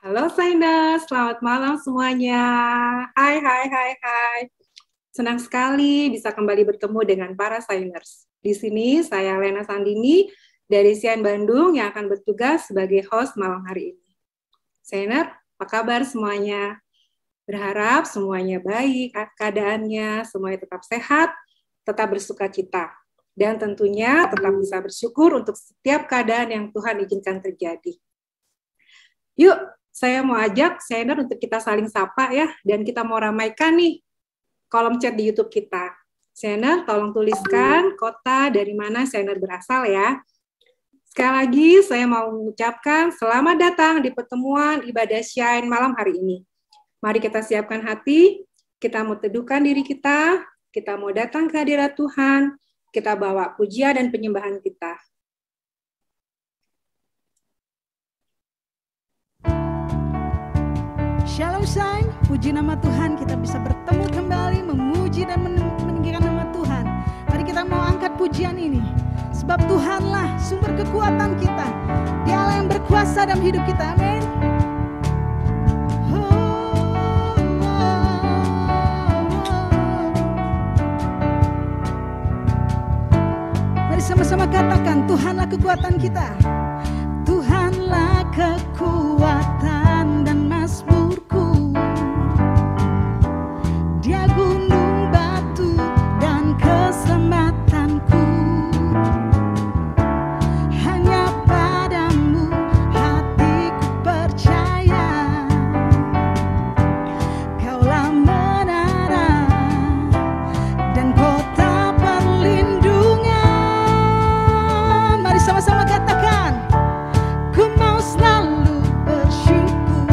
Halo Sainers, selamat malam semuanya. Hai. Senang sekali bisa kembali bertemu dengan para Sainers. Di sini saya Lena Sandini dari Sian Bandung yang akan bertugas sebagai host malam hari ini. Sainer, apa kabar semuanya? Berharap semuanya baik, keadaannya, semuanya tetap sehat, tetap bersuka cita. Dan tentunya tetap bisa bersyukur untuk setiap keadaan yang Tuhan izinkan terjadi. Yuk, saya mau ajak Sainer untuk kita saling sapa ya, dan kita mau ramaikan nih kolom chat di YouTube kita. Sainer, tolong tuliskan kota dari mana Sainer berasal ya. Sekali lagi, saya mau mengucapkan selamat datang di pertemuan ibadah Shine malam hari ini. Mari kita siapkan hati, kita mau teduhkan diri kita mau datang ke hadirat Tuhan, kita bawa pujian dan penyembahan kita. Shalom Shine, puji nama Tuhan, kita bisa bertemu kembali, memuji dan meninggikan nama Tuhan. Mari kita mau angkat pujian ini, sebab Tuhanlah sumber kekuatan kita. Dialah yang berkuasa dalam hidup kita, amin. Mari sama-sama katakan, Tuhanlah kekuatan kita. Tuhanlah kekuatan dan mazmurku. Dia gunung batu dan keselamatanku. Hanya padamu hatiku percaya. Kaulah menara dan kota perlindungan. Mari sama-sama katakan, ku mau selalu bersyukur,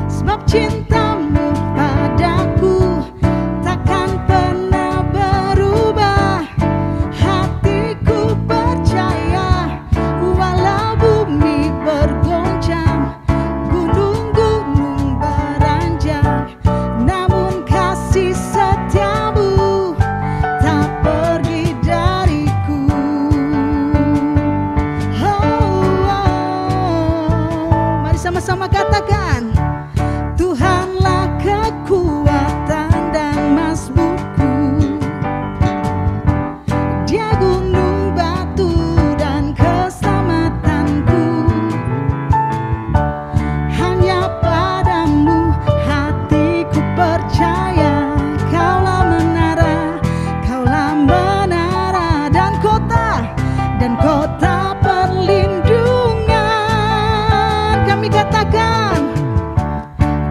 sebab cintamu padaku takkan pernah berubah. Hatiku percaya, walau bumi bergoncang, gunung-gunung beranjak, namun kasih setiamu tak pergi dariku. Mari sama-sama katakan, Tuhanlah kekuatan dan mazmurku. Dia gunung batu dan keselamatanku. Hanya padamu hatiku percaya. Kaulah menara dan kota perlindungan. Kami katakan,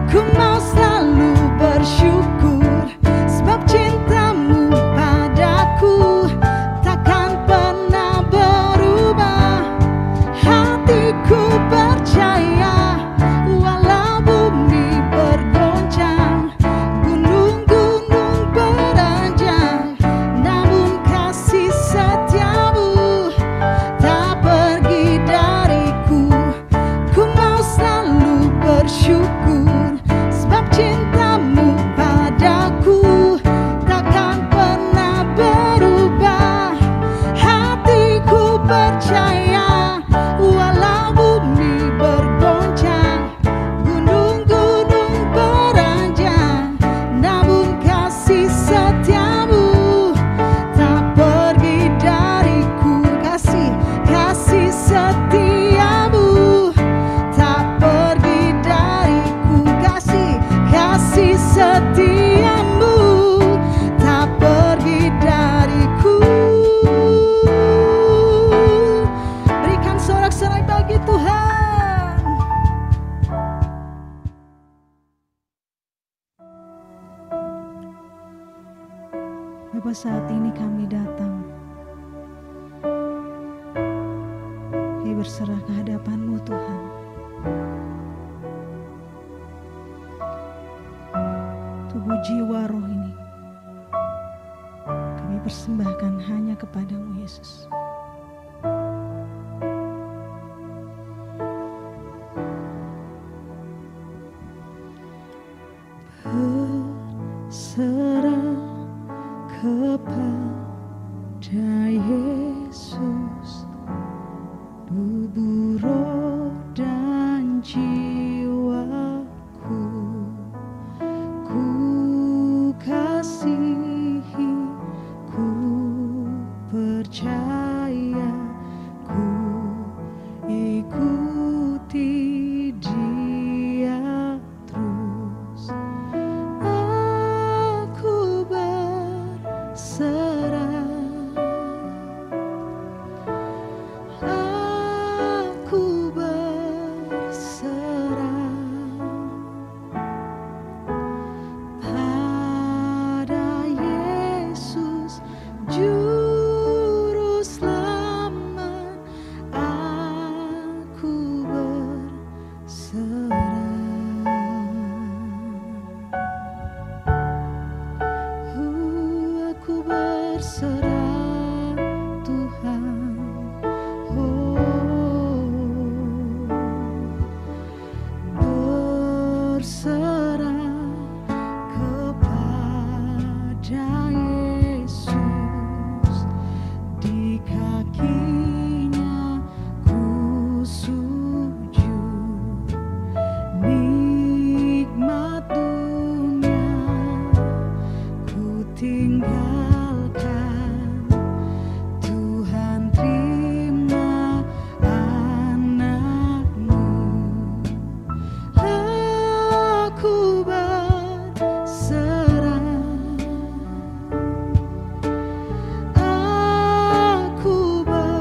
ku mau selalu bersyukur, sebab cintamu padaku takkan pernah berubah. Hatiku percaya, walau bumi bergoncang, gunung-gunung beranjak, namun kasih setiamu tak pergi dariku. Ku mau selalu bersyukur, sebab cintamu padaku takkan pernah berubah. Hatiku percaya, walau bumi bergoncang, gunung-gunung beranjak, namun kasih setiamu tak pergi dariku. Kasih setiamu tak pergi dariku. Kasih setiamu tak pergi dariku. Berikan sorak-sorai bagi Tuhan. Bapa, saat ini kami datang, kami berserah ke hadapan-Mu Tuhan. Tubuh jiwa roh ini kami persembahkan hanya kepadamu Yesus. Berserah kepada Yesus, tubuh roh dan jiwa Dia terus aku berserah, aku berserah pada Yesus Juru Selamat, aku berserah. Aku berserah Tuhan, berserah kepada Yesus, di kakinya ku sujud, nikmat dunia ku tinggalkan. Tuhan terima anak-Mu, aku berserah, aku berserah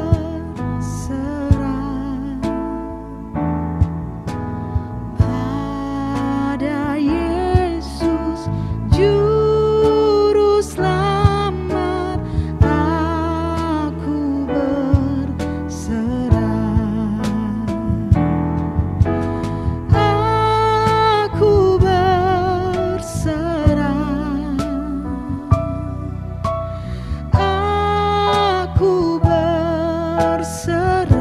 pada Yesus Juru Selamat, aku berserah, aku berserah, aku berserah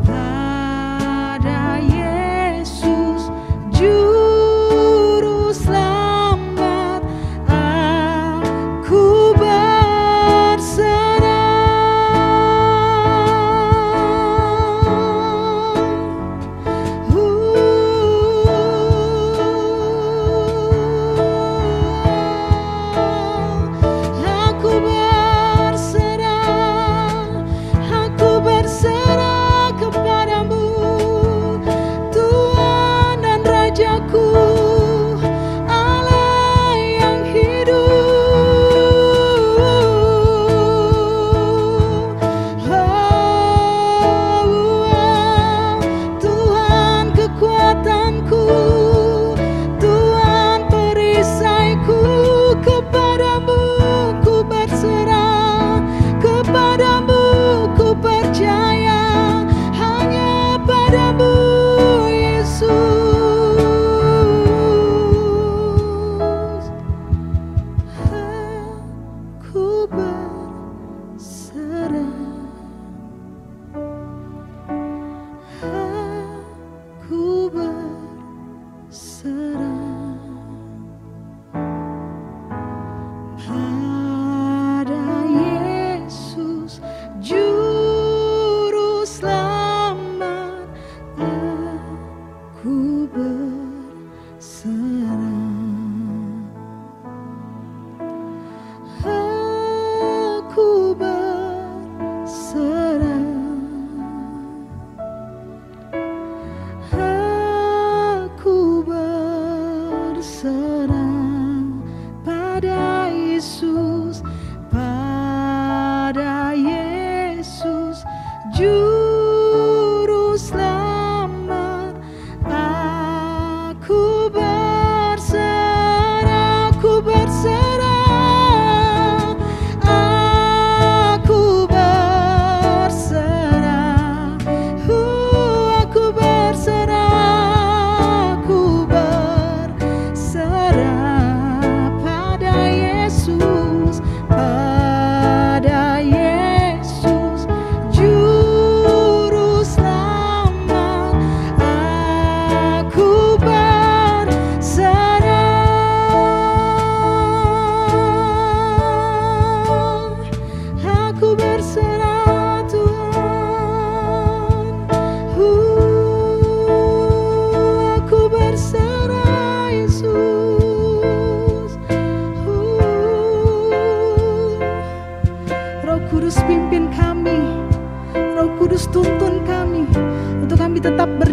pada Yesus Juru Selamat, aku berserah. Aku berserah, aku berserah kepadamu, Tuhan dan Rajaku, Allah yang hidup. Tuhan kekuatanku, Tuhan perisaiku, kepadamu ku berserah, kepadamu ku percaya, hanya padamu Yesus, aku berserah, aku berserah pada Yesus Juru Selamat,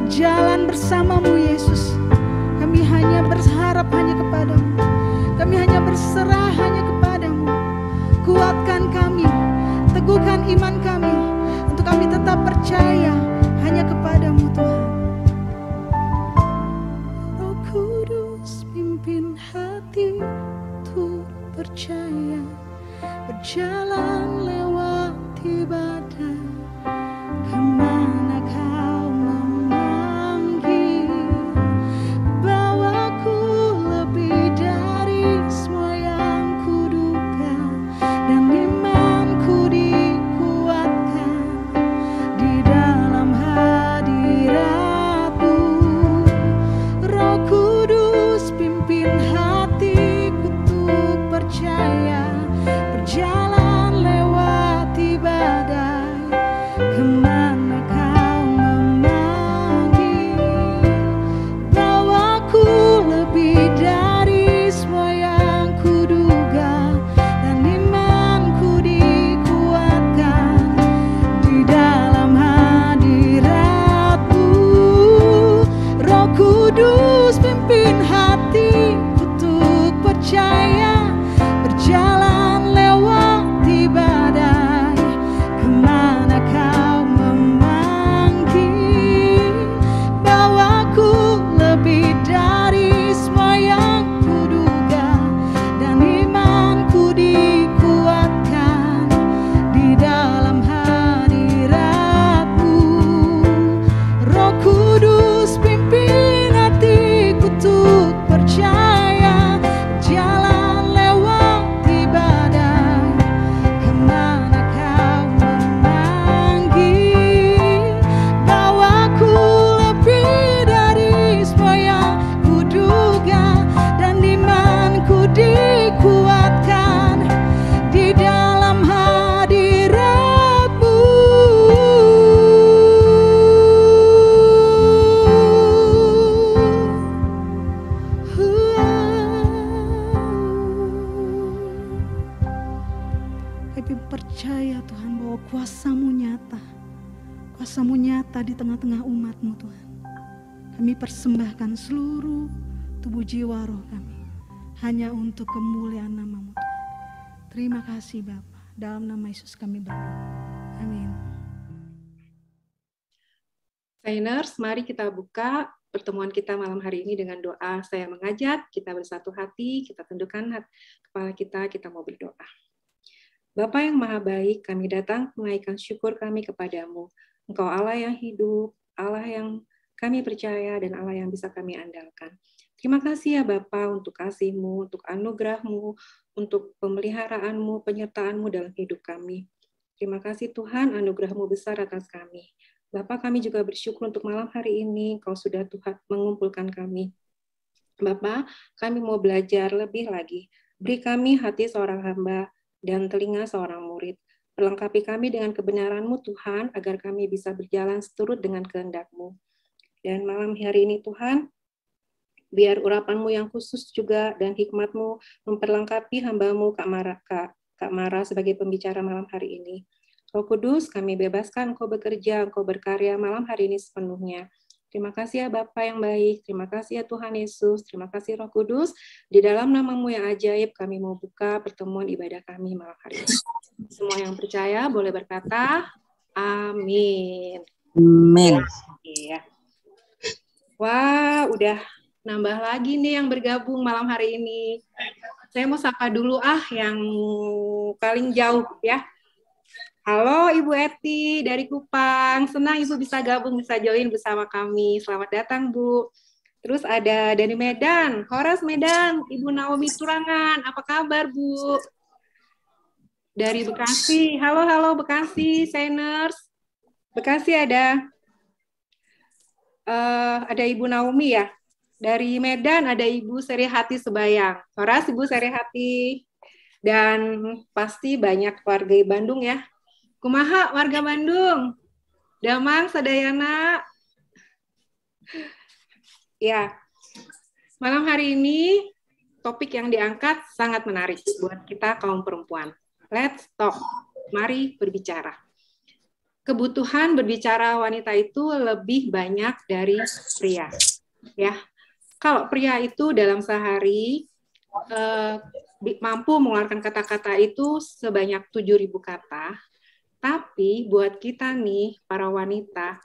berjalan bersamamu Yesus. Kami hanya berharap hanya kepadamu. Kami hanya berserah hanya kepadamu. Kuatkan kami, teguhkan iman kami, untuk kami tetap percaya hanya kepadamu Tuhan. Roh Kudus pimpin hati untuk percaya, berjalan lewati badai, kemana kau memanggil. Bawaku lebih dari semua yang kuduga, dan imanku dikuatkan di dalam hadirat-Mu. Roh Kudus pimpin hatiku untuk percaya, berjalan lewati badai, kemana kau memanggil. Bawaku lebih dari semua yang kuduga, dan imanku dikuatkan di dalam hadirat-Mu. Roh Kudus pimpin hatiku untuk percaya, berjalan lewati badai, kemana kau memanggil. Bawaku lebih dari semua yang kuduga, dan imanku dikuatkan di dalam hadirat-Mu. Roh Kudus pimpin hatiku untuk percaya, jalan lewati badai, kemana kau memanggil. Bawaku lebih dari semua yang kuduga, dan imanku dikuatkan di dalam hadirat-Mu. Kami percaya Tuhan bahwa kuasa-Mu nyata. Kuasa-Mu nyata di tengah-tengah umat-Mu Tuhan. Kami persembahkan seluruh tubuh jiwa roh kami hanya untuk kemuliaan nama-Mu Tuhan. Terima kasih Bapa. Dalam nama Yesus kami berdoa. Amin. Sainers, mari kita buka pertemuan kita malam hari ini dengan doa. Saya mengajak kita bersatu hati, kita tundukkan kepala kita mau berdoa. Bapa yang maha baik, kami datang menaikkan syukur kami kepadamu. Engkau Allah yang hidup, Allah yang kami percaya, dan Allah yang bisa kami andalkan. Terima kasih ya Bapa untuk kasih-Mu, untuk anugerah-Mu, untuk pemeliharaanmu, penyertaan-Mu dalam hidup kami. Terima kasih Tuhan, anugerah-Mu besar atas kami. Bapa, kami juga bersyukur untuk malam hari ini, Kau sudah Tuhan mengumpulkan kami. Bapa, kami mau belajar lebih lagi. Beri kami hati seorang hamba dan telinga seorang murid. Perlengkapi kami dengan kebenaran-Mu Tuhan, agar kami bisa berjalan seturut dengan kehendak-Mu. Dan malam hari ini Tuhan, biar urapan-Mu yang khusus juga dan hikmat-Mu memperlengkapi hamba-Mu Kak Mara sebagai pembicara malam hari ini. Roh Kudus, kami bebaskan Engkau bekerja, Engkau berkarya malam hari ini sepenuhnya. Terima kasih ya Bapa yang baik, terima kasih ya Tuhan Yesus, terima kasih Roh Kudus. Di dalam nama-Mu yang ajaib, kami mau buka pertemuan ibadah kami malam hari ini. Semua yang percaya boleh berkata, amin. Amin. Iya. Wah, udah nambah lagi nih yang bergabung malam hari ini. Saya mau sapa dulu yang paling jauh ya. Halo Ibu Eti dari Kupang, senang Ibu bisa gabung, bisa join bersama kami. Selamat datang Bu. Terus ada dari Medan, Horas Medan, Ibu Naomi Turangan, apa kabar Bu? Dari Bekasi, halo Bekasi, Sainers. Bekasi ada Ibu Naomi ya. Dari Medan ada Ibu Serihati Sebayang. Horas Ibu Serihati. Dan pasti banyak warga Bandung ya. Kumaha warga Bandung? Damang sadayana. Ya. Malam hari ini topik yang diangkat sangat menarik buat kita kaum perempuan. Let's talk. Mari berbicara. kebutuhan berbicara wanita itu lebih banyak dari pria. Ya, kalau pria itu dalam sehari mampu mengeluarkan kata-kata itu sebanyak 7.000 kata, tapi buat kita nih, para wanita,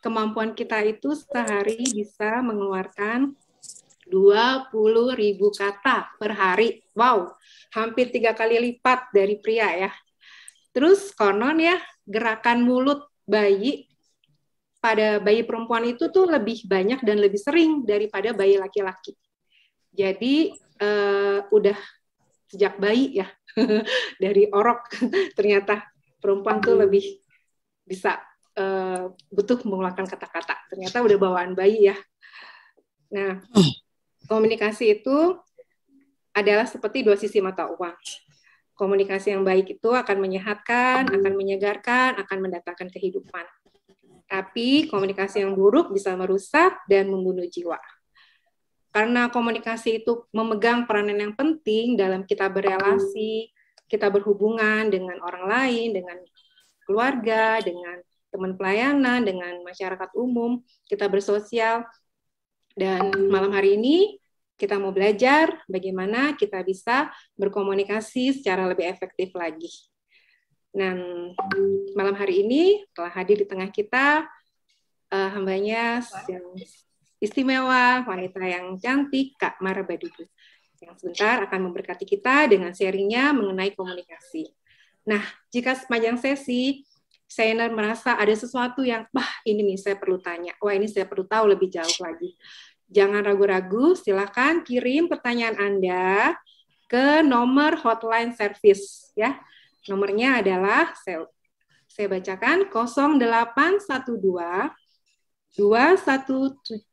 kemampuan kita itu sehari bisa mengeluarkan 20.000 kata per hari. Wow, hampir 3 kali lipat dari pria ya. Terus konon ya, gerakan mulut bayi pada bayi perempuan itu tuh lebih banyak dan lebih sering daripada bayi laki-laki. Jadi udah sejak bayi ya, dari orok ternyata perempuan tuh lebih bisa butuh mengeluarkan kata-kata. Ternyata udah bawaan bayi ya. Nah, komunikasi itu adalah seperti dua sisi mata uang. Komunikasi yang baik itu akan menyehatkan, akan menyegarkan, akan mendatangkan kehidupan. Tapi komunikasi yang buruk bisa merusak dan membunuh jiwa. Karena komunikasi itu memegang peranan yang penting dalam kita berelasi, kita berhubungan dengan orang lain, dengan keluarga, dengan teman pelayanan, dengan masyarakat umum, kita bersosial. Dan malam hari ini kita mau belajar bagaimana kita bisa berkomunikasi secara lebih efektif lagi. Nah, malam hari ini telah hadir di tengah kita hambanya yang istimewa, wanita yang cantik, Kak Mara Badudu, yang sebentar akan memberkati kita dengan sharingnya mengenai komunikasi. Nah, jika sepanjang sesi saya merasa ada sesuatu yang, ini nih saya perlu tanya, ini saya perlu tahu lebih jauh lagi. Jangan ragu-ragu, silakan kirim pertanyaan Anda ke nomor hotline service ya. Nomornya adalah saya bacakan 0812 2175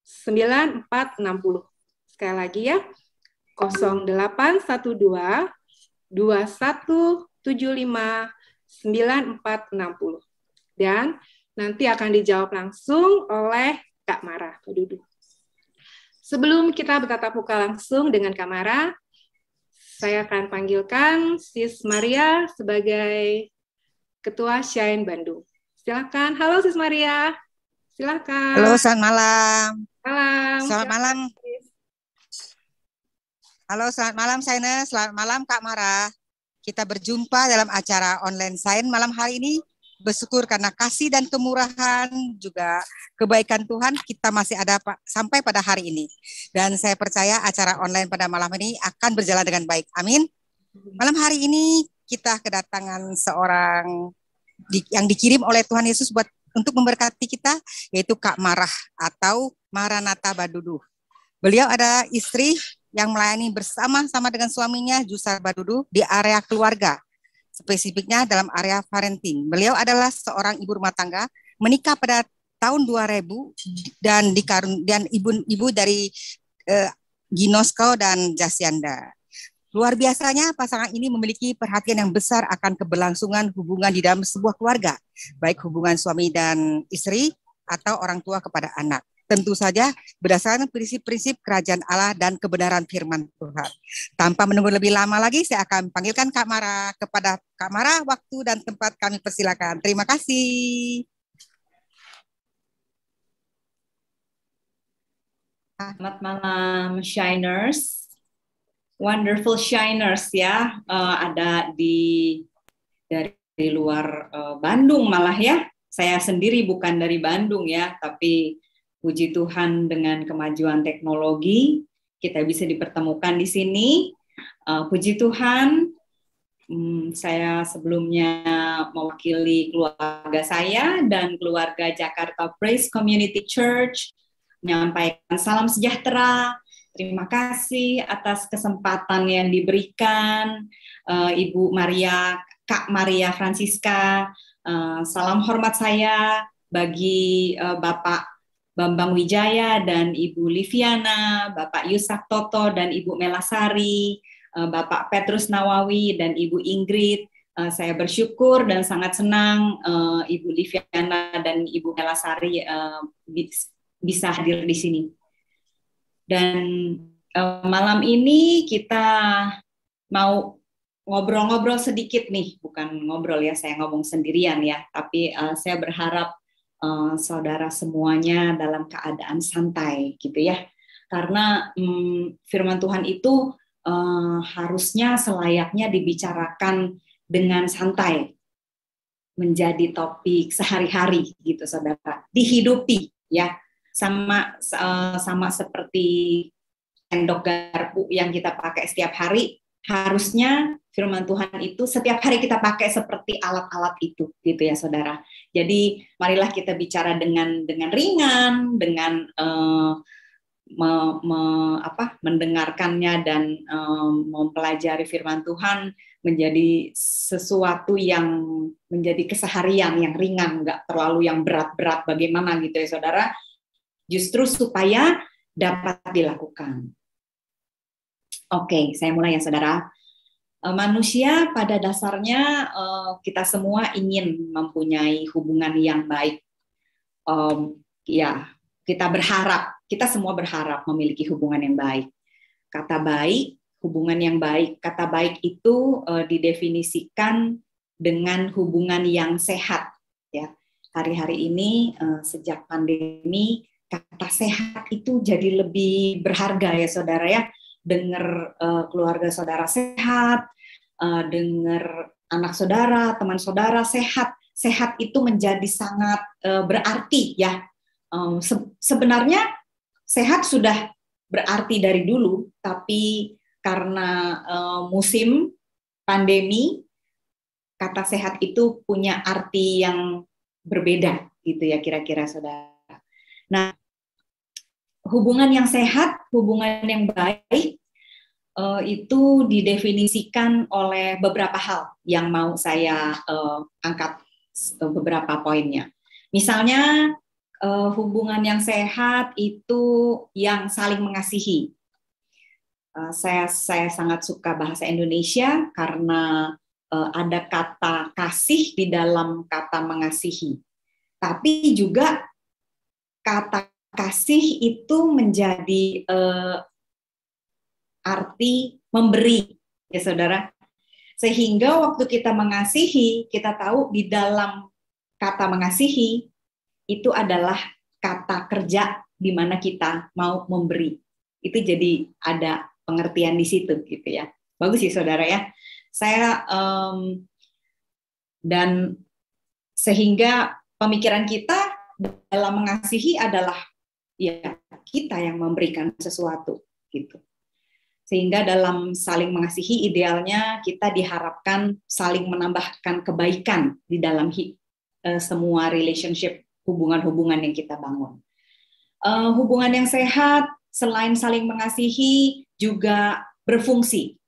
9460. Sekali lagi ya. 0812 2175 9460. Dan nanti akan dijawab langsung oleh Kak Mara Badudu. Sebelum kita bertatap muka langsung dengan Kak Mara, saya akan panggilkan Sis Maria sebagai Ketua Shine Bandung. Silakan. Halo Sis Maria. Silakan. Halo, selamat malam. Malam. Selamat malam. Halo, selamat malam Saines. Selamat malam Kak Mara. Kita berjumpa dalam acara online Sain malam hari ini. Bersyukur karena kasih dan kemurahan juga kebaikan Tuhan kita masih ada sampai pada hari ini. Dan saya percaya acara online pada malam ini akan berjalan dengan baik. Amin. Malam hari ini kita kedatangan seorang yang dikirim oleh Tuhan Yesus untuk memberkati kita, yaitu Kak Marah atau Maranatha Badudu. Beliau ada istri yang melayani bersama-sama dengan suaminya Jusar Badudu di area keluarga. Spesifiknya dalam area parenting. Beliau adalah seorang ibu rumah tangga, menikah pada tahun 2000 dan ibu dari Ginosko dan Jasyanda. Luar biasanya pasangan ini memiliki perhatian yang besar akan keberlangsungan hubungan di dalam sebuah keluarga, baik hubungan suami dan istri atau orang tua kepada anak. Tentu saja berdasarkan prinsip-prinsip kerajaan Allah dan kebenaran firman Tuhan. Tanpa menunggu lebih lama lagi, saya akan panggilkan Kak Mara. Kepada Kak Mara, waktu dan tempat kami persilakan. Terima kasih. Selamat malam, Shiners. Wonderful Shiners ya. Ada dari luar Bandung malah ya. Saya sendiri bukan dari Bandung ya, tapi puji Tuhan dengan kemajuan teknologi, kita bisa dipertemukan di sini. Puji Tuhan, saya sebelumnya mewakili keluarga saya dan keluarga Jakarta Praise Community Church, menyampaikan salam sejahtera. Terima kasih atas kesempatan yang diberikan, Ibu Maria, Kak Maria Francisca. Salam hormat saya bagi Bapak Bambang Wijaya dan Ibu Liviana, Bapak Yusak Toto dan Ibu Melasari, Bapak Petrus Nawawi dan Ibu Ingrid. Saya bersyukur dan sangat senang Ibu Liviana dan Ibu Melasari bisa hadir di sini. Dan malam ini kita mau ngobrol-ngobrol sedikit nih, bukan ngobrol ya, saya ngomong sendirian ya, tapi saya berharap saudara semuanya dalam keadaan santai gitu ya, karena firman Tuhan itu harusnya selayaknya dibicarakan dengan santai, menjadi topik sehari-hari gitu saudara, dihidupi ya, sama seperti sendok garpu yang kita pakai setiap hari. Harusnya firman Tuhan itu setiap hari kita pakai seperti alat-alat itu, gitu ya saudara. Jadi marilah kita bicara dengan ringan, dengan mendengarkannya dan mempelajari firman Tuhan menjadi sesuatu yang menjadi keseharian yang ringan, nggak terlalu yang berat-berat bagaimana gitu ya saudara. Justru supaya dapat dilakukan. Oke, saya mulai ya saudara. Manusia pada dasarnya kita semua ingin mempunyai hubungan yang baik. Ya, kita semua berharap memiliki hubungan yang baik. Kata baik, hubungan yang baik. Kata baik itu didefinisikan dengan hubungan yang sehat. Ya, hari-hari ini sejak pandemi, kata sehat itu jadi lebih berharga ya saudara ya. Dengar keluarga saudara sehat, dengar anak saudara, teman saudara sehat, sehat itu menjadi sangat berarti ya. Sebenarnya sehat sudah berarti dari dulu, tapi karena musim pandemi, kata sehat itu punya arti yang berbeda gitu ya kira-kira saudara. Nah, hubungan yang sehat, hubungan yang baik, itu didefinisikan oleh beberapa hal yang mau saya angkat beberapa poinnya. Misalnya, hubungan yang sehat itu yang saling mengasihi. Saya sangat suka bahasa Indonesia karena ada kata kasih di dalam kata mengasihi. Tapi juga kata kasih itu menjadi arti memberi, ya saudara. Sehingga waktu kita mengasihi, kita tahu di dalam kata mengasihi itu adalah kata kerja di mana kita mau memberi. Itu jadi ada pengertian di situ, gitu ya. Bagus sih saudara ya. Saya dan sehingga pemikiran kita dalam mengasihi adalah ya kita yang memberikan sesuatu gitu. Sehingga dalam saling mengasihi idealnya kita diharapkan saling menambahkan kebaikan di dalam semua relationship, hubungan-hubungan yang kita bangun. Hubungan yang sehat selain saling mengasihi juga berfungsi,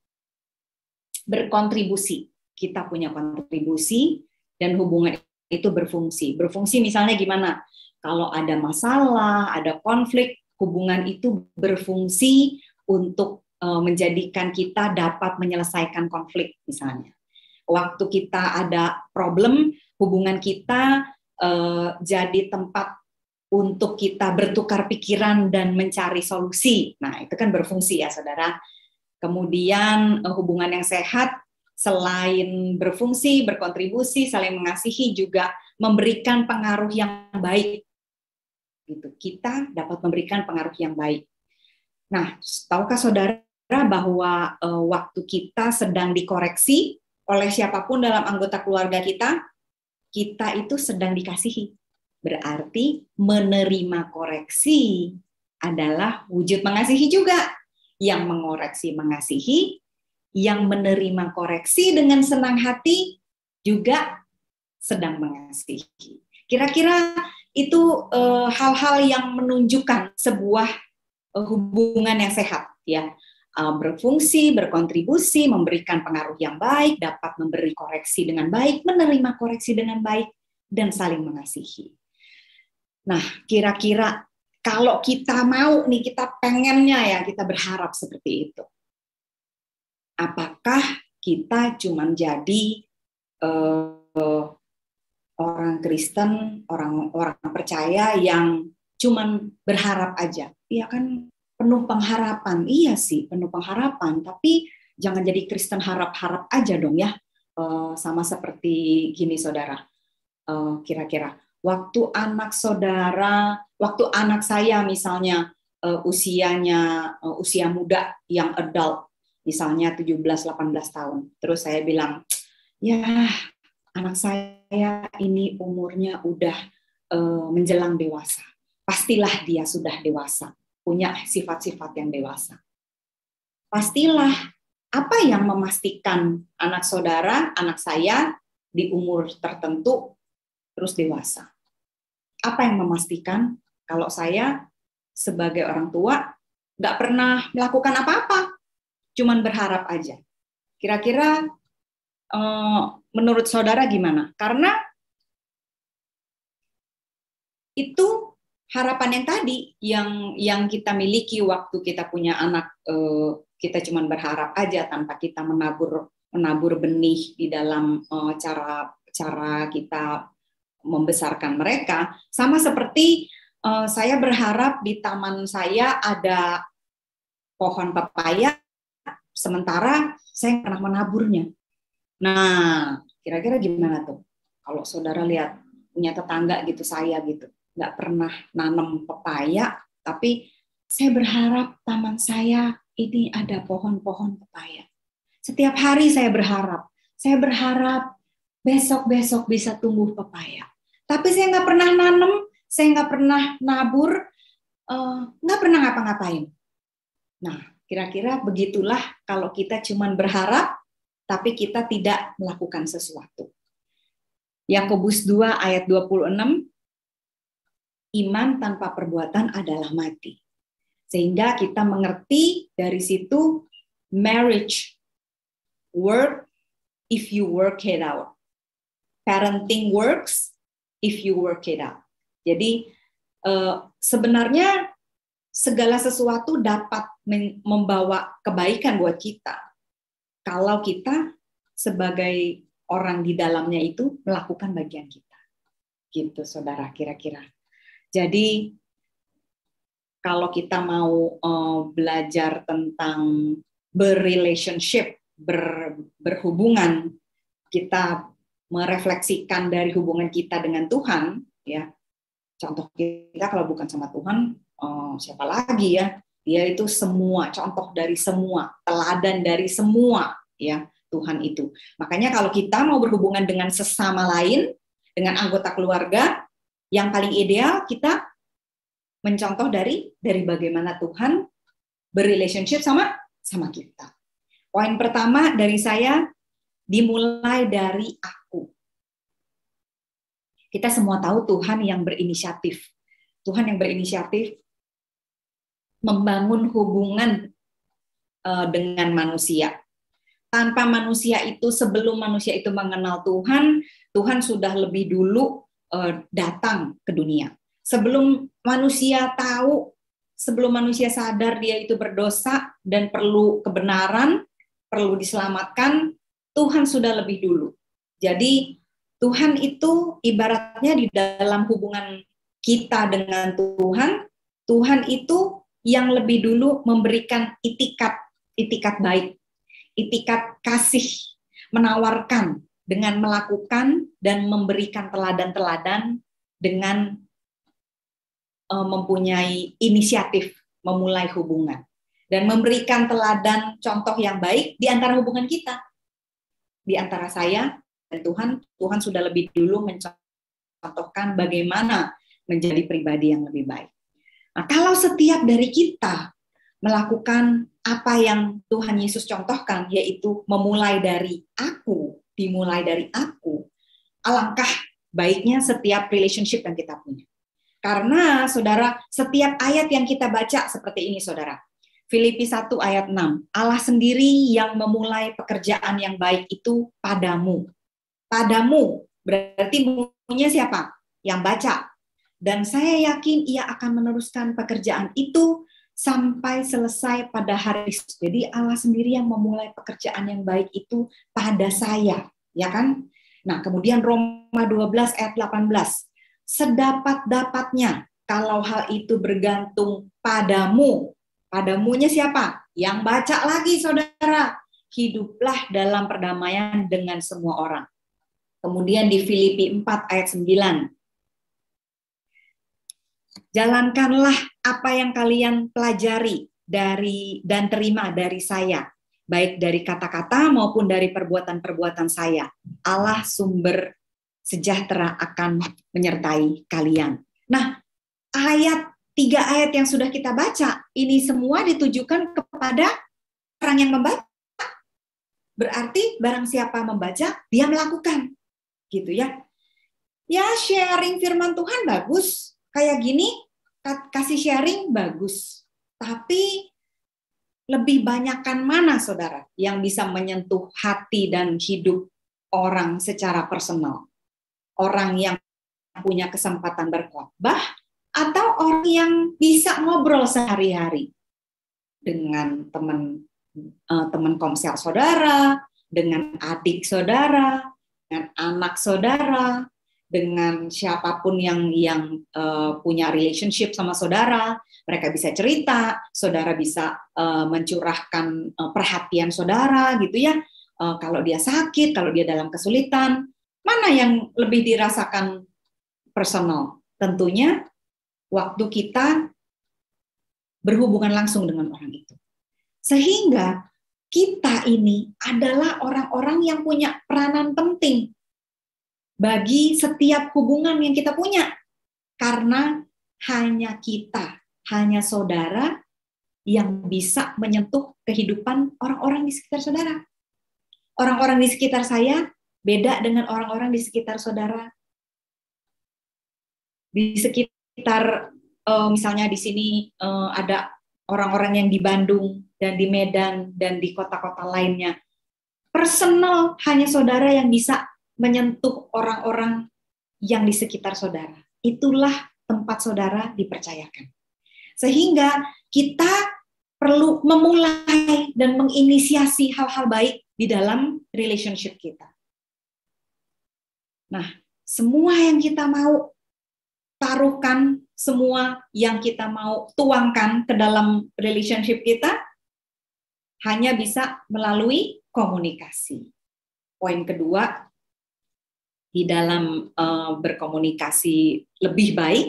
berkontribusi. Kita punya kontribusi dan hubungan itu berfungsi. Berfungsi misalnya gimana? Kalau ada masalah, ada konflik, hubungan itu berfungsi untuk menjadikan kita dapat menyelesaikan konflik misalnya. Waktu kita ada problem, hubungan kita jadi tempat untuk kita bertukar pikiran dan mencari solusi. Nah, itu kan berfungsi ya saudara. Kemudian hubungan yang sehat selain berfungsi, berkontribusi, saling mengasihi juga memberikan pengaruh yang baik. Gitu. Kita dapat memberikan pengaruh yang baik. Nah, tahukah saudara bahwa waktu kita sedang dikoreksi oleh siapapun dalam anggota keluarga kita itu sedang dikasihi. Berarti menerima koreksi adalah wujud mengasihi juga. Yang mengoreksi mengasihi, yang menerima koreksi dengan senang hati juga sedang mengasihi. Kira-kira itu hal-hal yang menunjukkan sebuah hubungan yang sehat, ya. Berfungsi, berkontribusi, memberikan pengaruh yang baik, dapat memberi koreksi dengan baik, menerima koreksi dengan baik, dan saling mengasihi. Nah, kira-kira kalau kita mau nih, kita pengennya ya, kita berharap seperti itu. Apakah kita cuma jadi orang Kristen, orang percaya yang cuman berharap aja? Iya kan, penuh pengharapan. Iya sih, penuh pengharapan. Tapi jangan jadi Kristen harap-harap aja dong ya. Sama seperti gini saudara, kira-kira waktu anak saya misalnya usianya usia muda yang adult, misalnya 17-18 tahun, terus saya bilang, ya anak saya ini umurnya udah menjelang dewasa, pastilah dia sudah dewasa, punya sifat-sifat yang dewasa. Pastilah. Apa yang memastikan anak saudara, anak saya di umur tertentu terus dewasa? Apa yang memastikan kalau saya sebagai orang tua nggak pernah melakukan apa-apa, cuman berharap aja? Kira-kira menurut saudara gimana? Karena itu harapan yang tadi yang kita miliki waktu kita punya anak. Kita cuma berharap aja tanpa kita menabur benih di dalam cara kita membesarkan mereka. Sama seperti saya berharap di taman saya ada pohon pepaya, sementara saya pernah menaburnya. Nah, kira-kira gimana tuh? Kalau saudara lihat punya tetangga gitu, saya gitu, nggak pernah nanam pepaya, tapi saya berharap taman saya ini ada pohon-pohon pepaya. Setiap hari saya berharap besok-besok bisa tumbuh pepaya. Tapi saya nggak pernah nanam, saya nggak pernah nabur, nggak pernah ngapa-ngapain. Nah, kira-kira begitulah kalau kita cuma berharap, tapi kita tidak melakukan sesuatu. Yakobus 2 ayat 26, iman tanpa perbuatan adalah mati. Sehingga kita mengerti dari situ, marriage work if you work it out. Parenting works if you work it out. Jadi sebenarnya segala sesuatu dapat membawa kebaikan buat kita kalau kita sebagai orang di dalamnya itu melakukan bagian kita. Gitu saudara, kira-kira. Jadi kalau kita mau belajar tentang berrelationship, berhubungan, kita merefleksikan dari hubungan kita dengan Tuhan, ya. Contoh kita kalau bukan sama Tuhan, siapa lagi ya? Dia itu semua, contoh dari semua, teladan dari semua, ya Tuhan itu. Makanya kalau kita mau berhubungan dengan sesama lain, dengan anggota keluarga, yang paling ideal kita mencontoh dari bagaimana Tuhan berrelationship sama kita. Poin pertama dari saya, dimulai dari aku. Kita semua tahu Tuhan yang berinisiatif. Tuhan yang berinisiatif membangun hubungan dengan manusia. Tanpa manusia itu, sebelum manusia itu mengenal Tuhan, Tuhan sudah lebih dulu datang ke dunia. Sebelum manusia tahu, sebelum manusia sadar dia itu berdosa dan perlu kebenaran, perlu diselamatkan, Tuhan sudah lebih dulu. Jadi Tuhan itu ibaratnya di dalam hubungan kita dengan Tuhan, Tuhan itu yang lebih dulu memberikan itikat baik, itikat kasih, menawarkan dengan melakukan dan memberikan teladan-teladan dengan mempunyai inisiatif memulai hubungan dan memberikan teladan contoh yang baik di antara hubungan kita, di antara saya dan Tuhan. Tuhan sudah lebih dulu mencontohkan bagaimana menjadi pribadi yang lebih baik. Nah, kalau setiap dari kita melakukan apa yang Tuhan Yesus contohkan, yaitu memulai dari aku, dimulai dari aku, alangkah baiknya setiap relationship yang kita punya. Karena, saudara, setiap ayat yang kita baca seperti ini, saudara. Filipi 1 ayat 6. Allah sendiri yang memulai pekerjaan yang baik itu padamu. Padamu, berarti punya siapa? Yang baca. Dan saya yakin ia akan meneruskan pekerjaan itu sampai selesai pada hari Kristus. Jadi Allah sendiri yang memulai pekerjaan yang baik itu pada saya. Ya kan? Nah, kemudian Roma 12 ayat 18. Sedapat-dapatnya kalau hal itu bergantung padamu. Padamunya siapa? Yang baca lagi, saudara. hiduplah dalam perdamaian dengan semua orang. Kemudian di Filipi 4 ayat 9. Jalankanlah apa yang kalian pelajari dan terima dari saya, baik dari kata-kata maupun dari perbuatan-perbuatan saya. Allah sumber sejahtera akan menyertai kalian. Nah, 3 ayat yang sudah kita baca, ini semua ditujukan kepada orang yang membaca. Berarti barang siapa membaca, dia melakukan. Gitu ya. Ya, sharing firman Tuhan bagus. Kayak gini, kasih sharing bagus. Tapi lebih banyakkan mana, saudara, yang bisa menyentuh hati dan hidup orang secara personal? Orang yang punya kesempatan berkhotbah, atau orang yang bisa ngobrol sehari-hari dengan teman komsel saudara, dengan adik saudara, dengan anak saudara, dengan siapapun yang punya relationship sama saudara. Mereka bisa cerita, saudara bisa mencurahkan perhatian saudara gitu ya. Kalau dia sakit, kalau dia dalam kesulitan, mana yang lebih dirasakan personal? Tentunya waktu kita berhubungan langsung dengan orang itu. Sehingga kita ini adalah orang-orang yang punya peranan penting bagi setiap hubungan yang kita punya. Karena hanya kita, hanya saudara yang bisa menyentuh kehidupan orang-orang di sekitar saudara. Orang-orang di sekitar saya beda dengan orang-orang di sekitar saudara. Di sekitar, misalnya di sini ada orang-orang yang di Bandung dan di Medan dan di kota-kota lainnya. Personal hanya saudara yang bisa menyentuh orang-orang yang di sekitar saudara. Itulah tempat saudara dipercayakan. Sehingga kita perlu memulai dan menginisiasi hal-hal baik di dalam relationship kita. Nah, semua yang kita mau taruhkan, semua yang kita mau tuangkan ke dalam relationship kita hanya bisa melalui komunikasi. Poin kedua, di dalam berkomunikasi lebih baik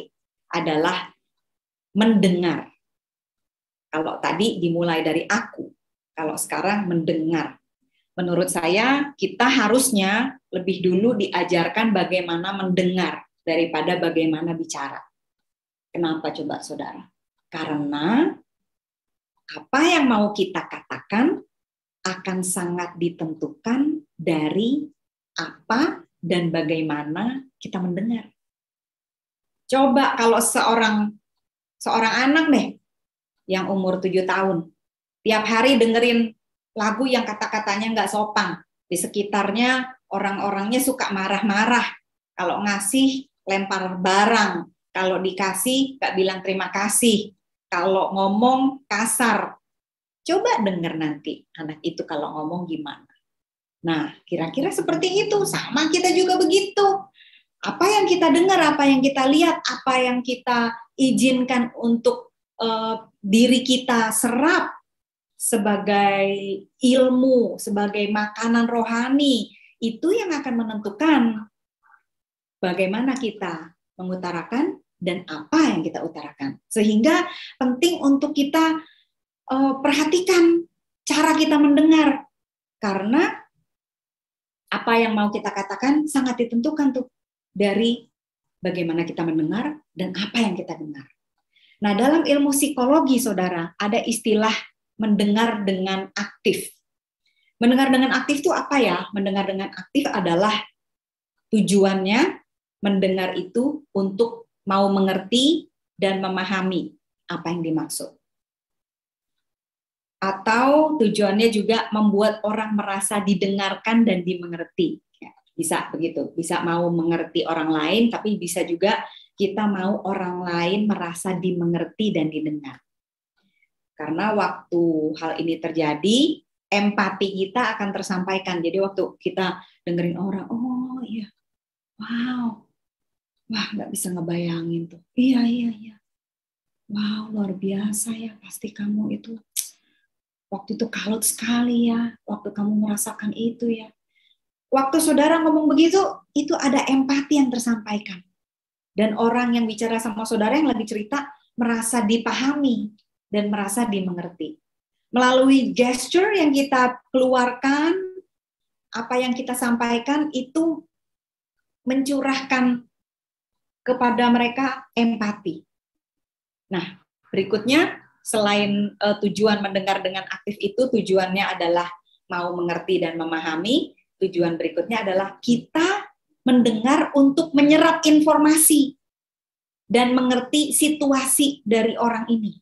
adalah mendengar. Kalau tadi dimulai dari aku, kalau sekarang mendengar. Menurut saya, kita harusnya lebih dulu diajarkan bagaimana mendengar daripada bagaimana bicara. Kenapa coba saudara? Karena apa yang mau kita katakan akan sangat ditentukan dari apa dan bagaimana kita mendengar. Coba kalau seorang anak nih yang umur 7 tahun, tiap hari dengerin lagu yang kata-katanya nggak sopan, di sekitarnya orang-orangnya suka marah-marah, kalau ngasih lempar barang, kalau dikasih nggak bilang terima kasih, kalau ngomong kasar. Coba denger nanti anak itu kalau ngomong gimana. Nah, kira-kira seperti itu. Sama kita juga begitu. Apa yang kita dengar, apa yang kita lihat, apa yang kita izinkan untuk diri kita serap sebagai ilmu, sebagai makanan rohani, itu yang akan menentukan bagaimana kita mengutarakan dan apa yang kita utarakan. Sehingga penting untuk kita perhatikan cara kita mendengar. Karena apa yang mau kita katakan sangat ditentukan tuh dari bagaimana kita mendengar dan apa yang kita dengar. Nah, dalam ilmu psikologi, saudara, ada istilah mendengar dengan aktif. Mendengar dengan aktif itu apa ya? Mendengar dengan aktif adalah tujuannya mendengar itu untuk mau mengerti dan memahami apa yang dimaksud. Atau tujuannya juga membuat orang merasa didengarkan dan dimengerti. Bisa begitu, bisa mau mengerti orang lain, tapi bisa juga kita mau orang lain merasa dimengerti dan didengar. Karena waktu hal ini terjadi, empati kita akan tersampaikan. Jadi waktu kita dengerin orang, oh iya, wow, wah nggak bisa ngebayangin tuh. Iya, wow luar biasa ya, pasti kamu itu waktu itu kalut sekali ya, waktu kamu merasakan itu ya. Waktu saudara ngomong begitu, itu ada empati yang tersampaikan. Dan orang yang bicara sama saudara yang lagi cerita merasa dipahami dan merasa dimengerti. Melalui gesture yang kita keluarkan, apa yang kita sampaikan itu mencurahkan kepada mereka empati. Nah, berikutnya selain tujuan mendengar dengan aktif itu, tujuannya adalah mau mengerti dan memahami. Tujuan berikutnya adalah kita mendengar untuk menyerap informasi dan mengerti situasi dari orang ini.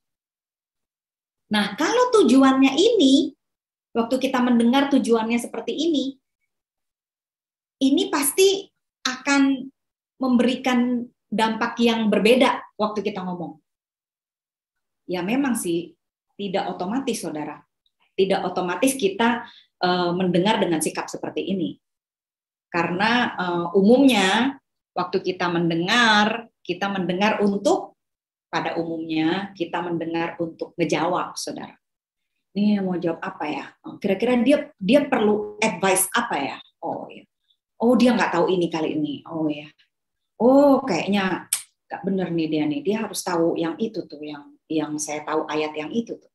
Nah, kalau tujuannya ini, waktu kita mendengar tujuannya seperti ini pasti akan memberikan dampak yang berbeda waktu kita ngomong. Ya memang sih, tidak otomatis saudara. Tidak otomatis kita mendengar dengan sikap seperti ini. Karena umumnya waktu kita mendengar untuk, pada umumnya kita mendengar untuk ngejawab, saudara. Ini mau jawab apa ya? Kira-kira dia perlu advice apa ya? Oh ya. Oh dia nggak tahu ini kali ini. Oh ya. Oh kayaknya nggak bener nih dia harus tahu yang itu tuh, yang saya tahu ayat yang itu tuh.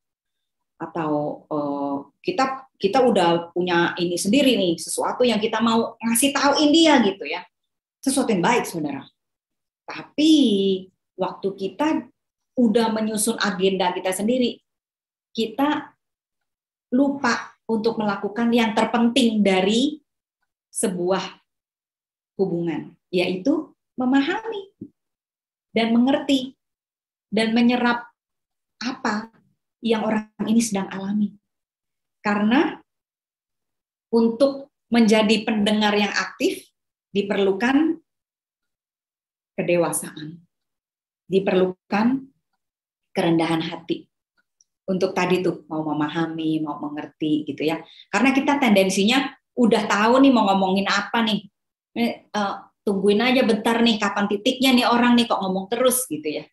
Atau kita udah punya ini sendiri nih, sesuatu yang kita mau ngasih tauin dia gitu ya, sesuatu yang baik saudara. Tapi waktu kita udah menyusun agenda kita sendiri, kita lupa untuk melakukan yang terpenting dari sebuah hubungan, yaitu memahami dan mengerti dan menyerap apa yang orang ini sedang alami. Karena untuk menjadi pendengar yang aktif diperlukan kedewasaan, diperlukan kerendahan hati. Untuk tadi tuh mau memahami, mau mengerti gitu ya. Karena kita tendensinya udah tahu nih mau ngomongin apa nih. Tungguin aja bentar nih kapan titiknya nih orang nih kok ngomong terus gitu ya.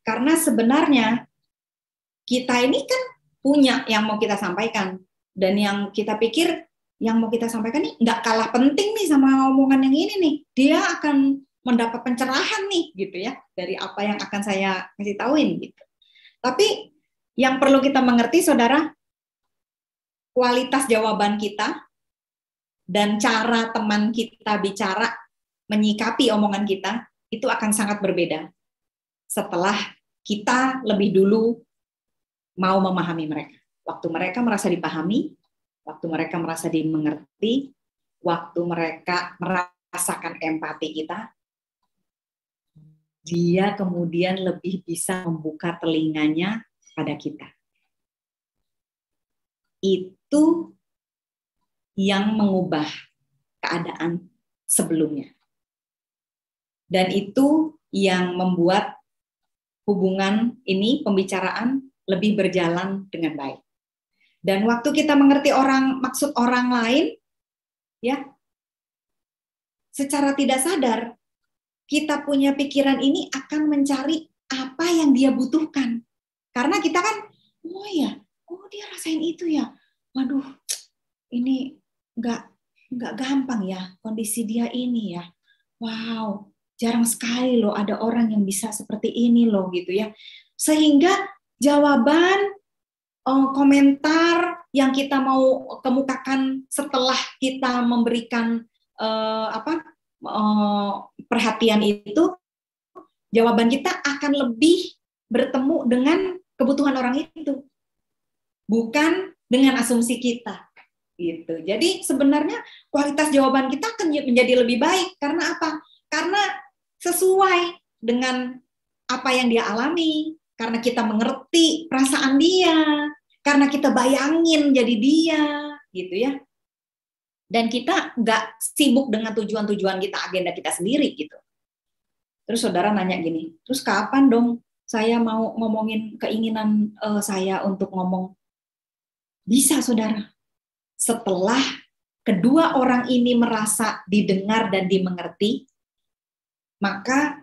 Karena sebenarnya kita ini kan punya yang mau kita sampaikan, dan yang kita pikir yang mau kita sampaikan nih nggak kalah penting nih sama omongan yang ini nih. Dia akan mendapat pencerahan nih gitu ya dari apa yang akan saya kasih tauin gitu. Tapi yang perlu kita mengerti saudara, kualitas jawaban kita dan cara teman kita bicara menyikapi omongan kita itu akan sangat berbeda setelah kita lebih dulu mau memahami mereka. Waktu mereka merasa dipahami, waktu mereka merasa dimengerti, waktu mereka merasakan empati kita, dia kemudian lebih bisa membuka telinganya pada kita. Itu yang mengubah keadaan sebelumnya. Dan itu yang membuat hubungan ini, pembicaraan, lebih berjalan dengan baik. Dan waktu kita mengerti maksud orang lain, ya, secara tidak sadar, kita punya pikiran ini akan mencari apa yang dia butuhkan. Karena kita kan, oh ya, oh dia rasain itu ya, waduh, ini nggak gampang ya kondisi dia ini ya, wow, jarang sekali loh ada orang yang bisa seperti ini loh gitu ya. Sehingga jawaban, komentar yang kita mau kemukakan setelah kita memberikan perhatian itu, jawaban kita akan lebih bertemu dengan kebutuhan orang itu, bukan dengan asumsi kita. Gitu. Jadi sebenarnya kualitas jawaban kita akan menjadi lebih baik. Karena apa? Karena sesuai dengan apa yang dia alami, karena kita mengerti perasaan dia, karena kita bayangin jadi dia, gitu ya. Dan kita nggak sibuk dengan tujuan-tujuan kita, agenda kita sendiri, gitu. Terus saudara nanya gini, terus kapan dong saya mau ngomongin keinginan saya untuk ngomong? Bisa saudara, setelah kedua orang ini merasa didengar dan dimengerti, maka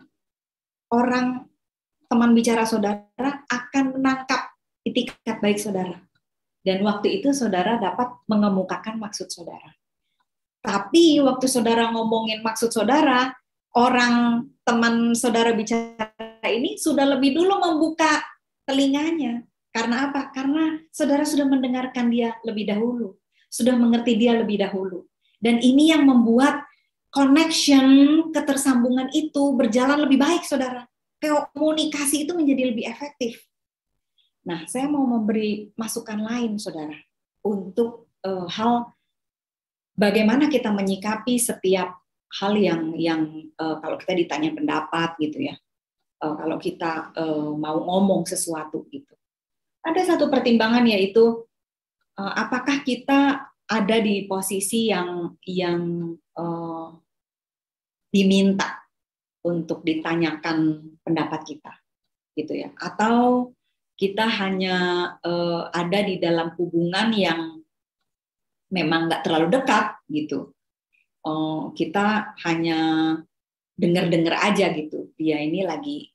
teman bicara saudara akan menangkap itikat baik saudara. Dan waktu itu saudara dapat mengemukakan maksud saudara. Tapi waktu saudara ngomongin maksud saudara, orang teman saudara bicara ini sudah lebih dulu membuka telinganya. Karena apa? Karena saudara sudah mendengarkan dia lebih dahulu, sudah mengerti dia lebih dahulu. Dan ini yang membuat connection, ketersambungan itu berjalan lebih baik, saudara. Komunikasi itu menjadi lebih efektif. Nah, saya mau memberi masukan lain, saudara, untuk hal bagaimana kita menyikapi setiap hal yang kalau kita ditanya pendapat gitu ya, kalau kita mau ngomong sesuatu gitu. Ada satu pertimbangan, yaitu apakah kita ada di posisi yang diminta untuk ditanyakan pendapat kita, gitu ya, atau kita hanya ada di dalam hubungan yang memang nggak terlalu dekat gitu. Kita hanya dengar-dengar aja gitu. Dia ini lagi